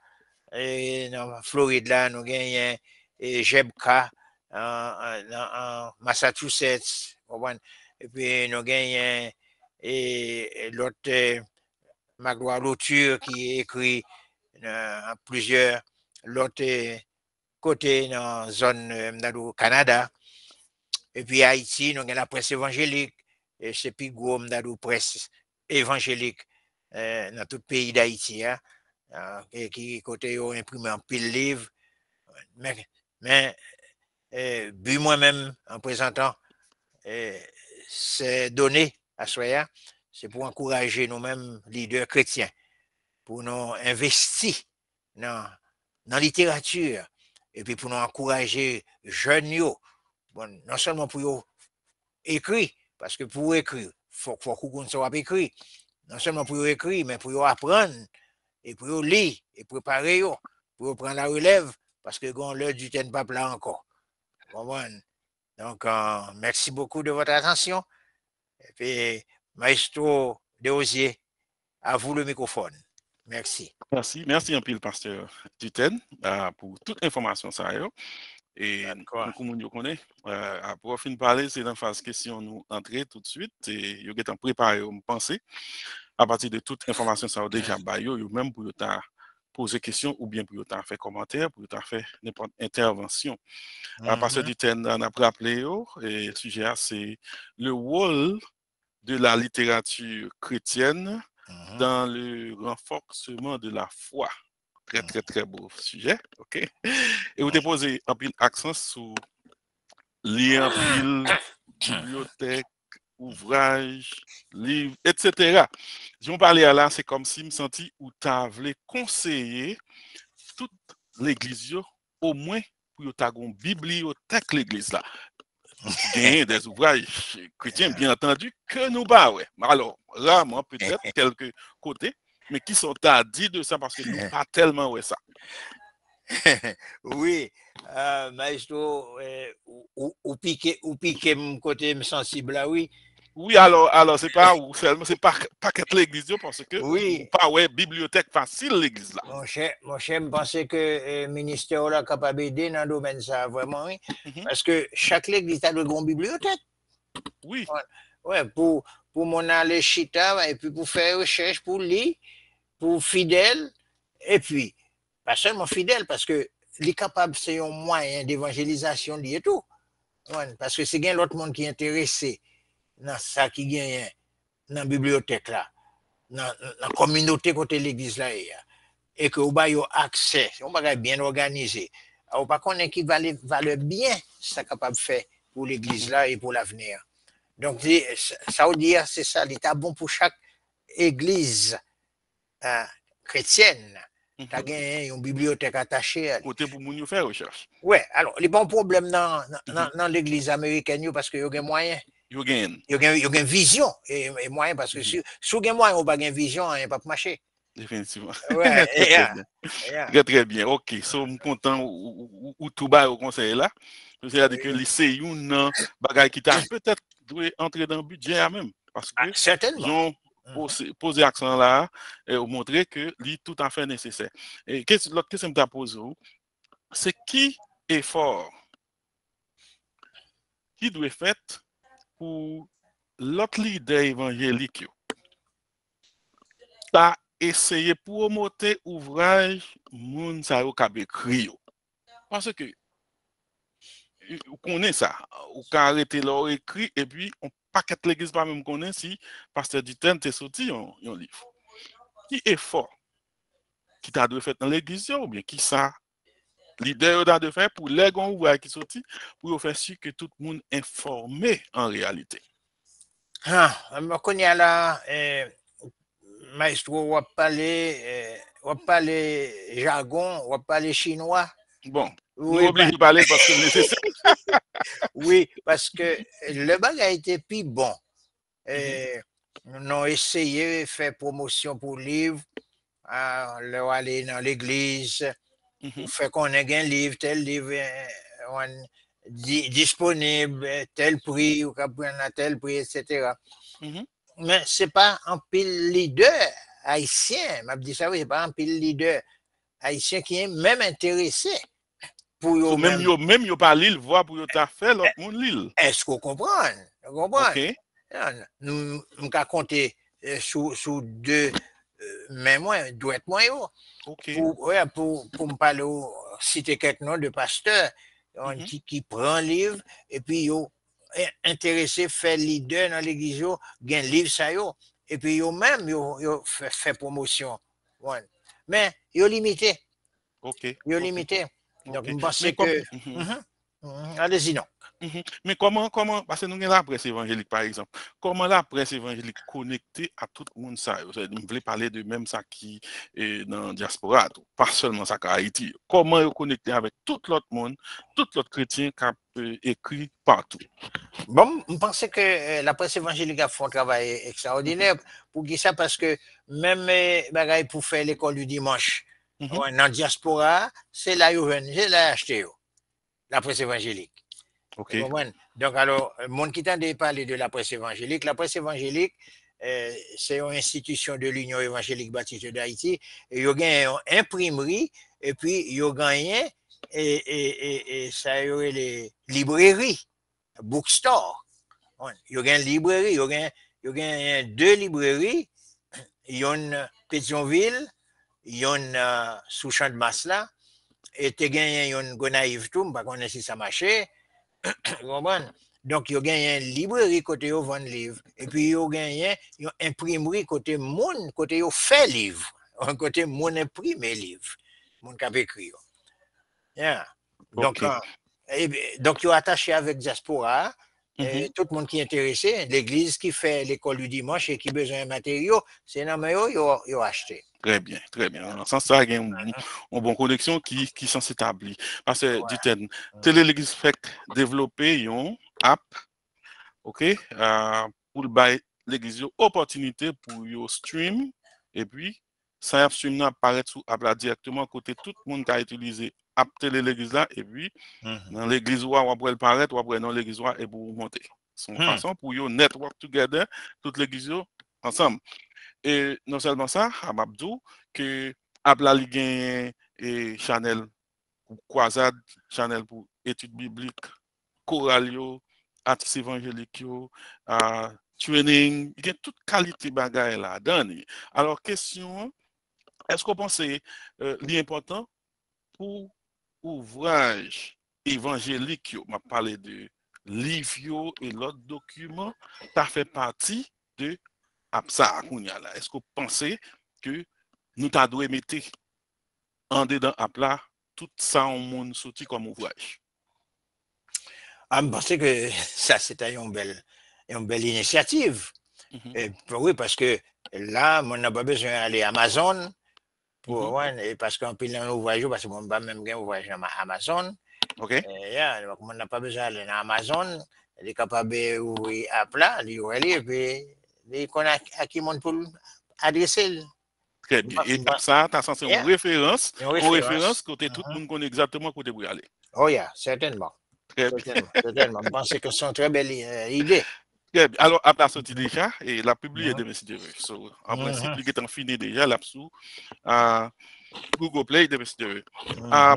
en Floride, là, nous avons Jebka, en Massachusetts, et puis nous avons l'autre Magloire Louture qui écrit plusieurs l'autre côté dans la zone dans le Canada. Et puis Haïti, nous avons la presse évangélique, et c'est plus gros dans la presse évangélique dans tout le pays d'Haïti, hein, qui côté ont imprimé un pile livre. Mais but moi-même en présentant ces données à Soya, c'est pour encourager nous-mêmes, leaders chrétiens, pour nous investir dans la littérature et puis pour nous encourager jeunes, bon, non seulement pour écrire, parce que pour écrire, il faut qu'on soit écrit, non seulement pour écrire, mais pour apprendre et pour lire et préparer, pour prendre la relève, parce que l'heure du temps pas là encore. Donc, merci beaucoup de votre attention. Et puis, Maestro Desosiers, à vous le microphone. Merci. Merci un pile, pasteur Duten, pour toute information ça. Et nous, comme nous connaissons, après fin de parler, c'est dans la phase question, nous entrer tout de suite et nous avons préparé, nous penser à partir de toute information ça a déjà baillé, même pour poser question ou bien pour faire commentaire, pour faire n'importe intervention. Pasteur Duten, on a rappelé, et le sujet, c'est le rôle de la littérature chrétienne dans le renforcement de la foi. Très, très, très beau sujet. OK? Et vous déposez un pile accent sur lire un pile, bibliothèque, ouvrage, livre, etc. Si on parlait là, c'est comme si je me sentis où tu avais conseillé toute l'église, au moins pour tu une bibliothèque l'église là. Gagner des ouvrages chrétiens, bien entendu, que nous bas, ouais. Alors, rarement, peut-être, quelques côtés, mais qui sont à dire de ça parce que nous pas tellement, ouais, ça. Oui, maestro, ou piqué mon côté sensible là, oui. Oui, alors c'est pas ou seulement c'est pas qu'être l'église parce que oui. Pas ouais bibliothèque facile l'église là. Mon cher, je pensais que le ministère là capable d'aider dans le domaine ça vraiment oui. Parce que chaque église a de grande bibliothèque. Oui. Ouais, pour mon aller chita et puis pour faire recherche pour lire, pour fidèle et puis pas seulement fidèle parce que les capables c'est un moyen d'évangélisation et tout. Ouais, parce que c'est bien l'autre monde qui est intéressé dans ça qui gagne dans la bibliothèque là, dans la communauté côté l'église là et que vous avez accès, on va bien organisé. On pas connaître qui valeur bien ça capable de faire pour l'église là et pour l'avenir. Donc ça veut dire c'est ça, l'état bon pour chaque église chrétienne. Tu as gagné une bibliothèque attachée. Côté pour nous faire recherche. Ouais, alors, il n'y a pas de problème dans l'église américaine parce qu'il y a des moyens. Il y a une vision et moyens parce que si vous avez moyen, vous n'avez pas de vision, il n'y a pas de marché. Définitivement. Ouais, très, très bien. OK. So, je suis content où tout bas au conseil là. C'est-à-dire que lycée, une bagaille qui t'a peut-être dû entrer dans le budget même. Parce que certainement. Poser accent là et montrer que c'est tout à fait nécessaire. Et l'autre question que je pose, c'est qui est fort qui doit être fait pour l'autre leader évangélique. Ça essayer de promouvoir ouvrage moun sa yo k'ap écrit yo. Parce que on connaît ça, ou ka arrêter leur écrit et puis on paquet l'église pas même connaît si pasteur Diten t'est sorti un livre. Qui est fort qui t'a dû faire dans l'église ou bien qui ça leader t'a dû faire pour les gens ouvrage qui sorti pour faire sûr que tout le monde est informé en réalité. Ah, je connais là, maestro, on va parler jargon, on va parler chinois. Bon, nous Oui, obligés de parler parce que c'est nécessaire. oui, parce que le bagage était plus bon. Nous avons essayé de faire promotion pour le livre, leur aller dans l'église, pour faire qu'on ait un livre, tel livre disponible, tel prix, ou qu'on prenne à tel prix, etc. Mais ce n'est pas un pile leader haïtien, m'a dit ça, oui, c'est pas un pile leader haïtien qui est même intéressé pour So, eux-mêmes. même yo pas l'île voix pour yo ta fait l'autre monde l'île. Est-ce qu'on comprend? Vous comprenez? OK. Nous avons compté sous deux mais moi, doit être moi. OK. Pour me parler, citer quelques noms de pasteurs qui prend livre et puis yo intéressé faire leader dans l'église, gain livre ça yo et puis yo même yo fait promotion. Ouais. Mais yo limité. OK. Yo limité. Donc Okay. je pense que allez-y non. Mais comment, parce que nous avons la presse évangélique, par exemple, comment la presse évangélique connectée à tout le monde ça? Je voulais parler de même ça qui est dans la diaspora, pas seulement ça qu'à Haïti. Comment ils connecter avec tout l'autre monde, tout l'autre chrétien qui a écrit partout? Bon, je pense que la presse évangélique a fait un travail extraordinaire pour ça parce que même pour faire l'école du dimanche, dans la diaspora, c'est là où j'ai acheté la presse évangélique. Okay. Donc, alors, le monde qui t'a parlé de la presse évangélique, c'est une institution de l'Union évangélique baptiste d'Haïti. Il y a une imprimerie et puis il y a gagné et ça y aurait les librairies, bookstore. Il y a une librairie, il y a deux librairies. Il y a une Pétionville, il y a une sous champ de Masla et il y a une Gonaïve tout, je ne sais pas si ça marchait. Donc, il y a une librairie côté où vend livre. Et puis, il y a une imprimerie côté monde, côté où fait livre. Côté monde imprime livre. Monde qui a écrit. Yeah. Donc, donc, il est attaché avec Diaspora. Tout le monde qui est intéressé, l'église qui fait l'école du dimanche et qui a besoin de matériaux, c'est un matériau qu'il a acheté. Très bien, très bien. Dans ce sens, ça, il y a une bonne connexion qui s'en s'établit. Parce que, dites-moi, Télé-L'église fait développer une app, OK, pour l'église opportunité pour yo stream, et puis, ça stream apparaît sous app là directement côté tout le monde qui a utilisé app Télé-L'église là, et puis, dans l'église ou après le paraître, ou après dans l'église et pour monter. C'est une façon pour yo network together, toute l'église ensemble. Et non seulement ça, à Mabdou, que Abla Ligue et Chanel pour croisade, Chanel pour études bibliques, chorale, artistes évangéliques, training, il y a toute qualité bagaille là dedans. Alors, question, est-ce qu'on pense l'important pour ouvrage évangélique, on m'a parlé de livres et l'autre document, ça fait partie de ça, est-ce que vous pensez que nous devons mettre en dedans à plat tout ça en monde sorti comme ouvrage? Je pense que ça, c'est une belle initiative. Oui, parce que là, on n'a pas besoin d'aller à Amazon. Parce qu'en plus, un ouvrage, parce qu'on n'a pas même un ouvrage à Amazon. OK. On n'a pas besoin d'aller à Amazon. Il est capable d'ouvrir à plat, et puis il connaît à qui on peut adresser. Très bien. Et ça, tu as senti une référence côté tout le monde connaît exactement côté pour y aller. Oh, certainement. Très bien. Certainement. Je pense que c'est une très belle idée. Très bien. Alors, après la sortie déjà, et la publié de Messenger. En principe, il est en fini déjà là-dessous. Google Play de Messenger.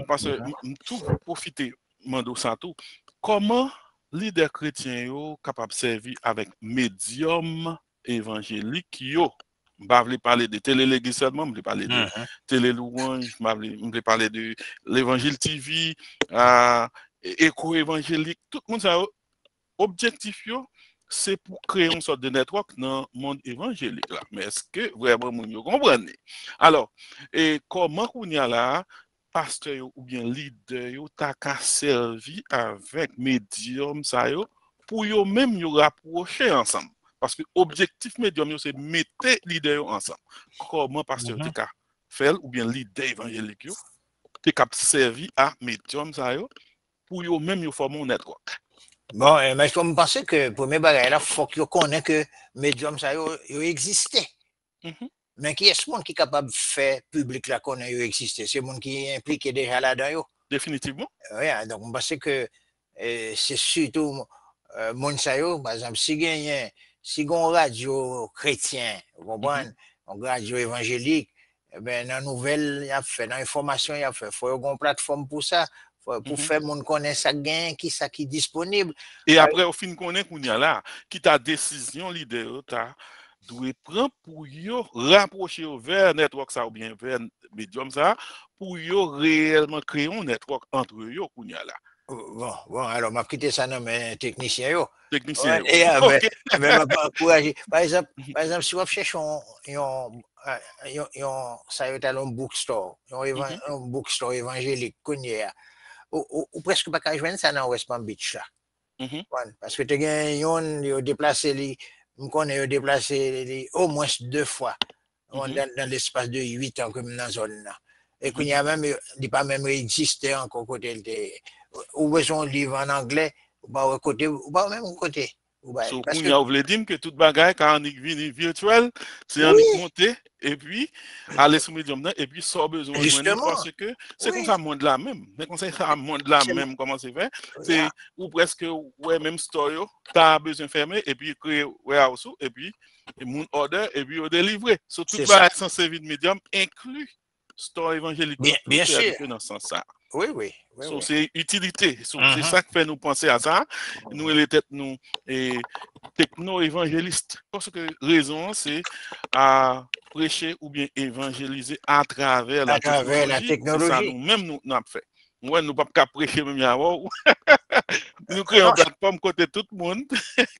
Parce que tout profiter, Mando Santo, comment leader chrétien yo capable servir avec médium évangélique yo. Je ne vais pas parler de télé-l'église seulement, je vais parler de télé-louange, je vais parler de l'évangile TV, éco-évangélique, tout le monde ça objectif yo, c'est pour créer une sorte de network dans le monde évangélique là. Mais est-ce que vraiment vous comprenez? Alors, et comment qu'on y a là, pasteur yo, ou bien leader yo, ta ka servi avec médium ça yo, pour yo même yo rapprocher ensemble. Parce que objectif médium yo, c'est mettre leader yo ensemble. Comment pasteur te ka faire ou bien leader évangélique yo, te ka servi à médium ça yo, pour yo même yo former un network. Bon, mais je me pense que pour mes bagages là, faut que connaisse que médium ça yo existait. Mais qui est ce monde qui est capable de faire public là qu'on a existé? C'est le monde qui est impliqué déjà là-dedans. Définitivement. Oui, donc je pense que c'est surtout monde ça yo, par exemple, si on radio chrétien, vous comprenez, une radio évangélique, ben dans nouvelle il a fait, dans information il a fait, faut une plateforme pour ça. Pour faire mon connaître ça gain qui ça qui disponible et après au fin connaît qu'on y a là qui ta décision leader ta doit prendre pour yo rapprocher vers network ça ou bien vers médium ça pour yo réellement créer un network entre yo qu'on y a là. Bon, alors m'a quitté ça non mais technicien yo et mais m'a pas encouragé par exemple si on cherche ça y est un bookstore un bookstore évangélique qu'on y a ou presque pas qu'à joindre ça dans West Palm Beach là. Parce que tu as déplacé on connaît déplacé au moins 2 fois dans l'espace de 8 ans comme dans la zone là et qu'il y a même il pas même existé encore côté ou besoin de livre en anglais ou pas côté ou pas même côté so qu'on y a voulu dire que toute bagaille quand on est virtuel c'est en monter et puis aller sur médium et puis sans besoin de joindre parce que c'est comme ça monde là même mais comme ça monde là même comment c'est fait c'est ou presque ouais même story tu as besoin fermer et puis créer warehouse et puis mon order et puis au délivrer so toute bagaille sans servir de médium inclut store évangélique bien sûr dans ce sens ça. Oui. So, c'est utilité. So, c'est ça qui fait nous penser à ça. Nous, les têtes, nous, techno-évangélistes. Parce que raison, c'est à prêcher ou bien évangéliser à travers la technologie. C'est ça, nous-mêmes, nous avons fait. Moi, nous ne pouvons pas prêcher même avant. Nous créons une plateforme côté tout le monde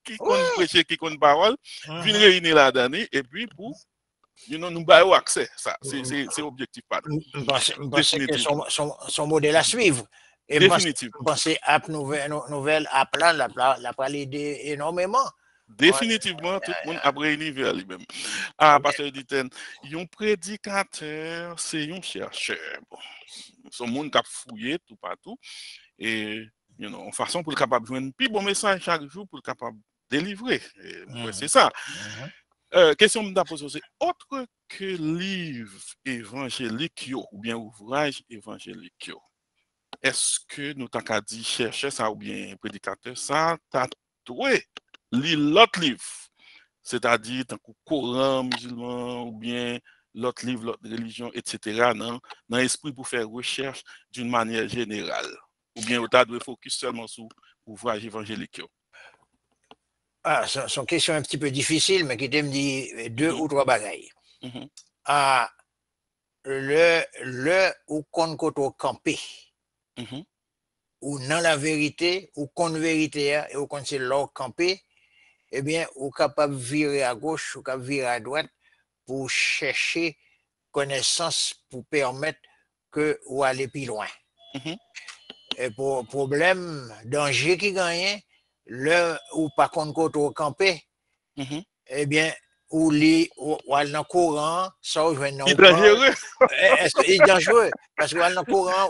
qui compte prêcher, qui compte parole, puis réunir là-dedans, et puis pour nous avons accès, ça, c'est objectif. Je pense que son modèle à suivre. Et définitivement. Je pense que l'app nouvelle app là, la pas l'aider énormément. Définitivement, tout le monde a réuni vers lui-même. Parce que dit, un prédicateur, c'est un chercheur. Bon, son monde qui a fouillé tout partout. Et, en façon pour le capable de jouer un plus bon message chaque jour pour le capable de délivrer. C'est ça. Question que je pose, c'est autre que livre évangélique ou bien ouvrage évangélique. Est-ce que nous t'avons dit chercher ça ou bien prédicateur ça t'as trouvé l'autre livre, c'est-à-dire tant que Coran musulman ou bien l'autre livre, l'autre religion, etc. dans l'esprit pour faire recherche d'une manière générale ou bien tu dois focus seulement sur ouvrage évangélique. C'est une question un petit peu difficile, mais qui te me dit 2 ou 3 bagailles. Le ou qu'on koto campé, ou dans la vérité, ou qu'on vérité, et ou qu'on c'est l'or campé, eh bien, ou capable de virer à gauche, ou capable de virer à droite, pour chercher connaissance, pour permettre que ou aller plus loin. Et pour problème, danger qui gagne, le ou pas qu'on koto campé, eh bien, ou aller dans courant, ça ou joindre il est dangereux. Est-ce qu'il est dangereux? Parce que aller dans courant,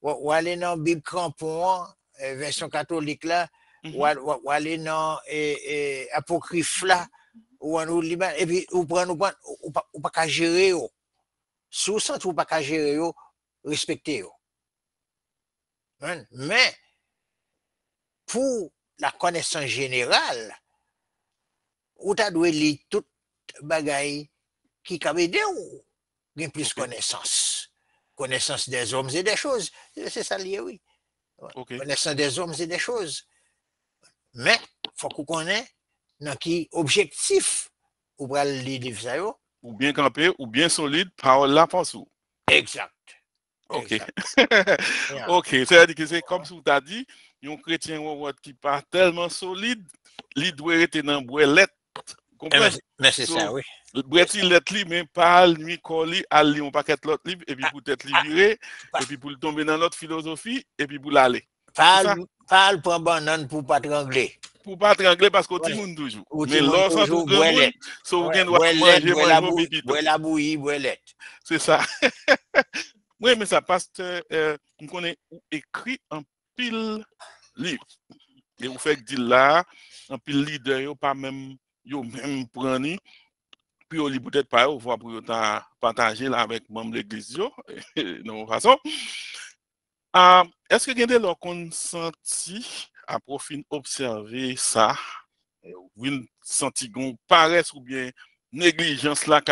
ou aller dans Bible crampon, version catholique là, ou aller dans apocryphe là, ou et puis ou pas qu'à gérer, sous ça, ou pas qu'à gérer, respecter. Mais, pour la connaissance générale, ou tu dois lire toute bagaille qui peut aider ou bien plus connaissance. Connaissance des hommes et des choses. C'est ça lié, oui. Connaissance des hommes et des choses. Mais, faut qu'on connaisse dans qui objectif ou pour le livre ça yo. Ou bien campé, ou bien solide, parole la force. Exact. Ok. Exact. Yeah. Ok, c'est-à-dire que c'est comme si tu as dit, un chrétien qui pas tellement solide, il doit être dans boîte. Comprends? Mais c'est ça, So, oui. boîte lettre li, mais pas lui coller, à lire un paquet l'autre livre, et puis pour être virer, et puis pour tomber dans notre philosophie, et puis pour l'aller. C'est ça? Parle pour banane pour pas trangler. Pour pas trangler parce qu'au Ouais. monde toujours. Ou Mais monde lorsqu'on tout toujours grand monde, boilette. so vous Ouais, doit boilette, manger, manger bibito. boire la bouillie, boilette. C'est ça. Oui, mais ça passe, on connaît écrit un pile livre. Et vous faites dire là, un pile leader, yo pas même, yo même prendre, puis on lit peut-être pas, on voit pour partager là avec membre de l'église, yo, de toute façon. Est-ce que vous avez leur consenti à profit observer ça, ou senti qu'on paresse ou bien négligence là,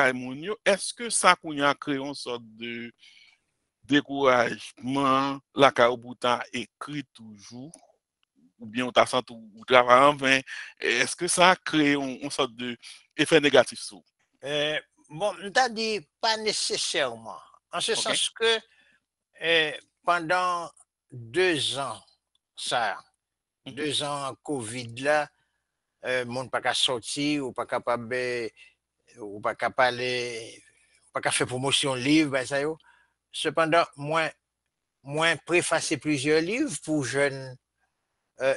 est-ce que ça qu'on a créé une sorte de découragement, la carabouta écrit toujours, ou bien on t'a senti ou travail en vain, est-ce que ça a créé une sorte d'effet négatif sur? Bon, on t'a dit pas nécessairement. En ce OK? sens que pendant 2 ans, ça, Mhm, 2 ans Covid là, monde pas qu'à sortir ou pas capable ou pas capable pas qu'à faire promotion livre, ben ça yo. Cependant, moi préfacé plusieurs livres pour jeunes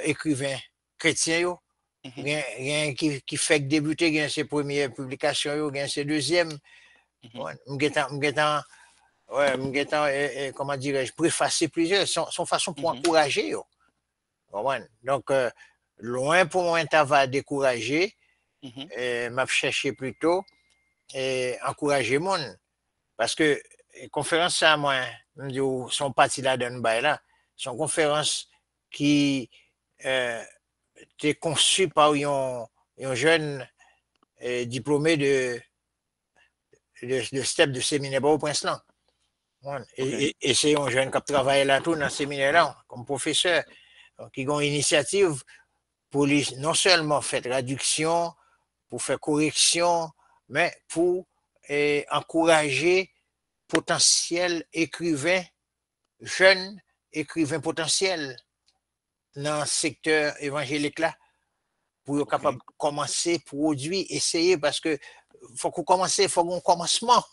écrivains chrétiens yo. mhm, Rien qui fait débuter gain ses premières publications yo, gain ses deuxièmes. mhm, Ouais, ouais, comment dirais-je, préfacer plusieurs, son façon pour mhm, encourager yo. Ouais. Donc loin pour moi ça va décourager, mhm, m'a cherché plutôt et encourager monde parce que conférence ça moi sont partis là dans bail là, sont conférences qui euh, était conçu par un jeune diplômé de STEP de séminaire au Prince là. OK. Et c'est un jeune qui travaille là tout dans ce séminaire là comme professeur, qui a une initiative pour lui, non seulement faire traduction, pour faire correction, mais pour encourager potentiels écrivains, jeunes écrivains potentiels dans le secteur évangélique là, pour être capable OK. de commencer, produire, essayer, parce que faut qu'on commence, il faut qu'on commencement.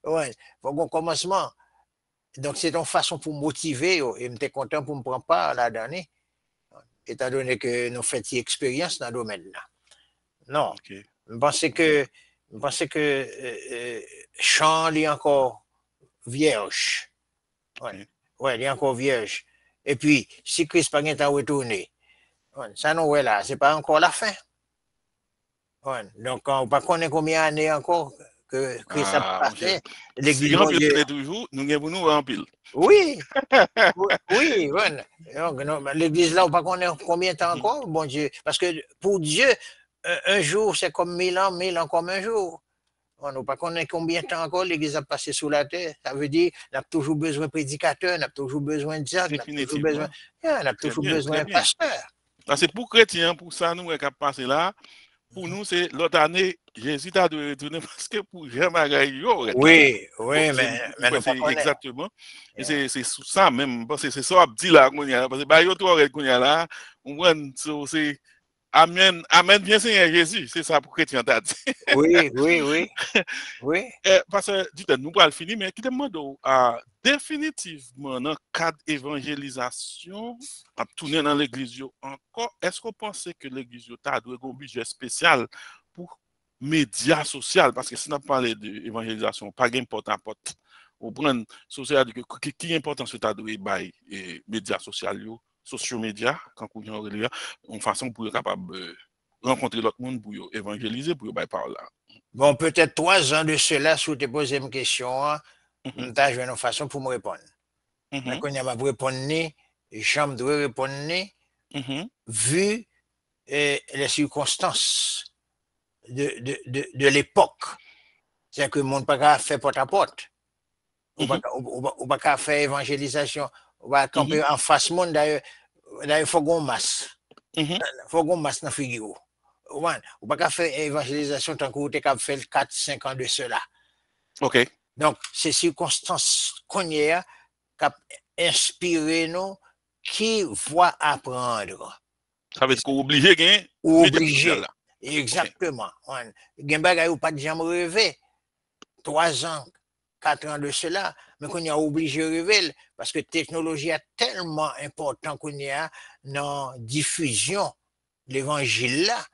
Ouais, faut qu'on commencement. Donc, c'est une façon pour motiver, et je suis content pour me prendre part là-dedans, étant donné que nous faisons une expérience dans le domaine là. Non, OK. je pensais que, Champ est encore vierge. Ouais, OK. ouais, il est encore vierge. Et puis, si Christ n'a pas retourné, ouais, ça nous est là, c'est pas encore la fin. Ouais. Donc, on ne connaît pas combien d'années encore que Christ a Ah, mon cher. passé. Si L'église, grand bon pile Dieu. est toujours, nous avons nous en pile. Oui, oui, ouais. Donc, non, l'église là, on ne connaît pas combien de temps Mhm, encore, bon Dieu. Parce que pour Dieu, un jour, c'est comme 1000 ans comme un jour. On ne pas connaît combien de temps encore l'église a passé sous la terre. Ça veut dire qu'on a toujours besoin de prédicateurs, on a toujours besoin de diacres, on a toujours besoin, définitivement. on a Très toujours bien, très besoin de bien. pasteurs. C'est pour chrétiens, pour ça, nous, qui passé là. Pour nous, c'est l'autre année, Jésus a de retourner parce que pour jamais là. Oui, Bon, oui, mais nous ne c'est connaissons exactement. Et pas. c'est sous ça même. Parce que c'est ça, dit là, parce que, bah, yo, toi, là, on voit, c'est, Amen, Amen, bien Seigneur Jésus. C'est ça pour chrétien, t'as dit. Oui, oui, oui, oui. Parce que, dites nous pas le finir, mais qui demande définitivement dans le cadre d'évangélisation, à tourner dans l'église encore, est-ce qu'on pense que l'église a un budget spécial pour médias sociaux? Parce que si on parle d'évangélisation, pas d'important à porte. Au prendre social, qui est important sur ta doué by médias sociaux, sociaux médias, quand on est en façon pour être capable de rencontrer l'autre monde pour évangéliser, pour par là. Bon, peut-être 3 ans de cela, si vous te posez une question, Mhm, je vais une façon pour me répondre. Mais mhm, quand il m'a répondu, j'aime dois répondre, mhm, vu les circonstances de l'époque. C'est-à-dire que le monde n'a pas fait porte à porte. Ou mhm, pas faire évangélisation. On va mhm. camper en face monde, d'ailleurs, il faut qu'on masse. Mhm. Faut qu'on masse dans figure. Ou pas qu'à faire évangélisation tant que vous avez fait 4-5 ans de cela. OK. Donc, c'est circonstances qu'on y a qui inspiré nous qui voit apprendre. Ça veut dire qu'on est obligé de gagner Ou médias sociaux obligé. là. OK. Exactement. Gen bagay ou pas de jamais rêvé. 3 ans, 4 ans de cela, mais qu'on y a obligé de rêver parce que la technologie est tellement important qu'on y a dans la diffusion de l'évangile là.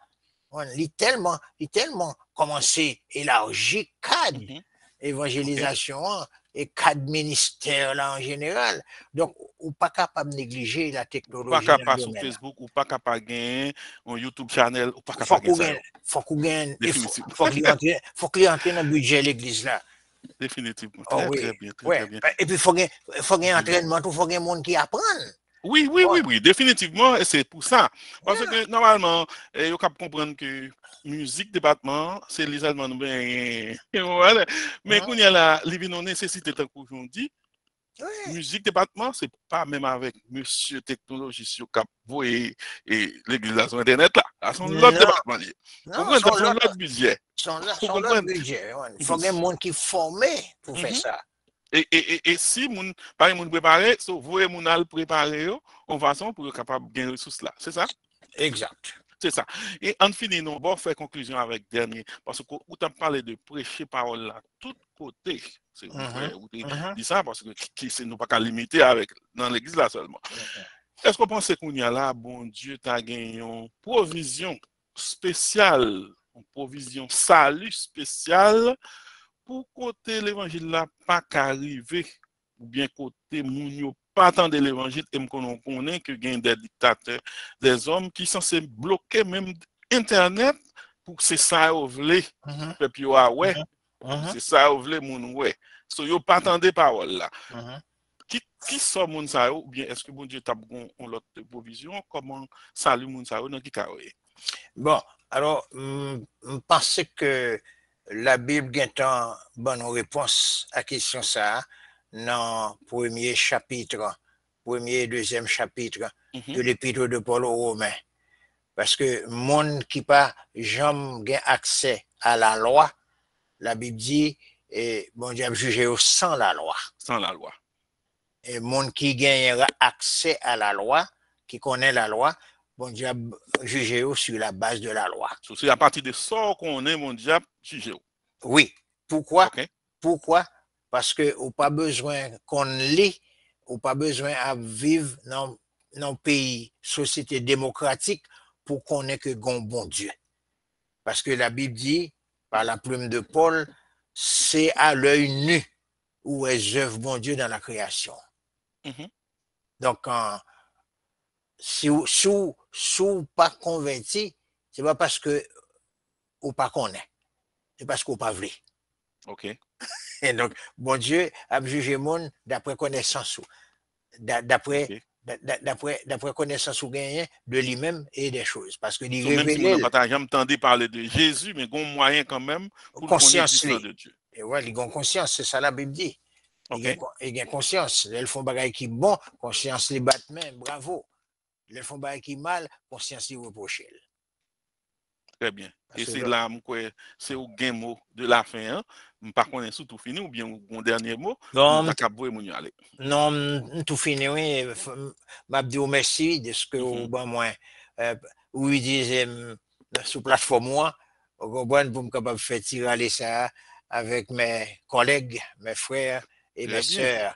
Il tellement commencé à élargir cadre Mhm. OK. évangélisation et cadre ministère là en général. Donc, on n'est pas capable de négliger la Ou pas technologie dans le capable sur domaine là. Facebook, ou pas capable gagner un YouTube channel, ou pas Faut capable gagner qu'on ça gagne, yo. faut qu'on gagne, et Définitivement. faut qu'il entre dans le budget de l'église là. Définitivement. Oh Très, oui, très bien, très, ouais. très bien. Et puis faut qu'il Mhm. entraînement, il faut qu'il y ait monde qui apprend. Oui, oui, Ouais. oui, oui, définitivement, et c'est pour ça. Parce Yeah. que normalement, vous pouvez comprendre que musique département, c'est les Allemands, ben, voilà. Mais quand il y a la living en nécessité, tant qu'aujourd'hui, Ouais. musique département, c'est pas même avec monsieur technologie sur cap et l'église sur internet là. Ah, son l'autre Non, département. Vous non, comprenez, son l'autre budget. Vous son l'autre comprenez? budget. Ouais. Il faut qu'il y ait Mhm. monde qui est formé pour faire Mhm. ça. Et si moun, pas moun préparé, so vous moun al préparé en façon pour être capable de gagner ressources là. C'est ça? Exact. C'est ça. Et en finit, nous allons faire conclusion avec dernier. Parce que vous avez parlé de prêcher parole là, tout côté. C'est vous Mhm, frère, vous mhm. dit ça parce que c'est nous pas qu'à limiter avec dans l'église là seulement. Est-ce qu'on pense qu'on y a là, bon Dieu, t'a gagné une provision spéciale, une provision salut spéciale pour côté l'évangile là pas qu'arriver ou bien côté moun yo pas attendre l'évangile et on connaît que gain des dictateurs, des hommes qui sont censés bloquer même internet pour c'est ça ou vle Mhm, peuple yo a ouais, mhm, mhm, c'est ça ou vle moun ouais. So yo pas attendre parole là. mhm. Qui sont moun sa yo ou bien est-ce que bon Dieu t'a bon l'autre provision comment salut moun sa yo dans qui ka ouais. Bon, alors, je pense que la Bible a une bonne réponse à la question ça dans le premier chapitre, premier et deuxième chapitre Mhm. de l'épître de Paul aux Romains. Parce que monde qui pas jamais accès à la loi, la Bible dit, et bon Dieu a jugé sans la loi. Sans la loi. Et monde qui gagnera accès à la loi, qui connaît la loi, bon Dieu a jugé sur la base de la loi. So, c'est à partir de ça qu'on est mon diable jugé. Oui. Pourquoi? OK? Pourquoi? Parce que ou pas besoin qu'on lit, ou pas besoin à vivre dans un pays, société démocratique pour qu'on ait que bon Dieu. Parce que la Bible dit, par la plume de Paul, c'est à l'œil nu où est œuvre bon Dieu dans la création. Mhm. Donc, si vous pas converti, c'est pas parce que ou pas connaît, c'est parce qu'on pas vrai. OK. Et donc, bon Dieu a jugé le monde d'après connaissance, d'après OK. d'après connaissance ou gagné de lui-même et des choses. Parce que il So, même si vous n'avez révèle pas jamais entendu parler de Jésus, mais il y a moyen quand même pour le connaître conscience. l'existence de Dieu. Et ouais, ils ont conscience, c'est ça la Bible dit. OK? Ils ont conscience. Ils font bagaille qui bon, conscience les battent main, bravo. Ils font bagaille qui mal, conscience les reproche. Très bien. Parce Et que c'est là, c'est au gain mot de la fin. Hein? Par contre, c'est tout fini ou bien mon dernier mot pour nous non, accaboyer mon aller. non, tout fini, oui. M'a dit merci de ce que vous Mhm. moi. Oui, disait sur plateforme moi, vous comprenez, pour me capable de faire tirer ça avec mes collègues, mes frères et mes Très bien. sœurs.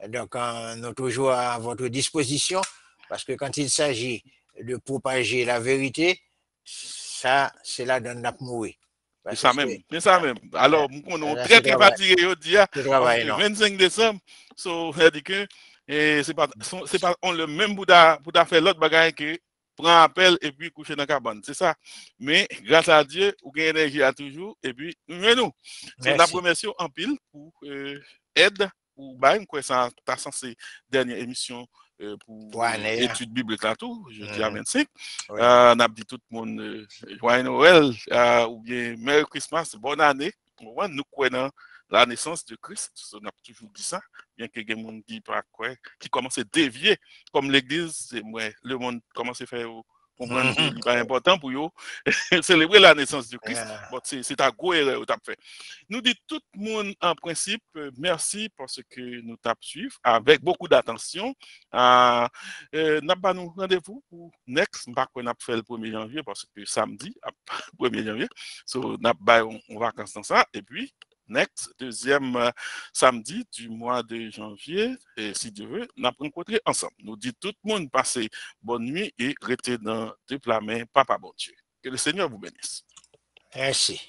Donc, nous sommes toujours à votre disposition parce que quand il s'agit de propager la vérité, ça, c'est là dans notre mourir. C'est Parce que ça même. C'est ça même. Alors, on est là, très, très fatigué aujourd'hui, c'est parce travail, que non. 25 décembre, so, ça dit que c'est pas on le même Bouddha fait l'autre bagaille que prend appel et puis coucher dans la cabane. C'est ça. Mais grâce à Dieu, vous avez énergie à toujours et puis nous. So, la Merci. première en pile pour aide ou bail, quoi, ça t'as censé dernière émission pour Ouais, études bibliques là tout, jeudi à Mhm. 25. Oui. On a dit tout le monde joyeux Noël ou bien Merry Christmas, bonne année. Nous croyons la naissance de Christ, on a toujours dit ça, bien que les gens disent pas quoi, qui commence à dévier, comme l'église, le monde commence à faire comprendre que c'est pas important pour eux célébrer la naissance de Christ. Ah, Bon, c'est à gros erreur que fait. Nous dit tout le monde en principe merci parce que nous t'avons suivi avec beaucoup d'attention. N'a pas nous rendez-vous pour next, pas qu'on a fait le 1er janvier parce que samedi 1er janvier. So n'a pas on vacances dans ça et puis next, deuxième samedi du mois de janvier, et si Dieu veut, nous allons rencontrer ensemble. Nous dit tout le monde passer bonne nuit et rester dans de la main, Papa bon Dieu. Que le Seigneur vous bénisse. merci.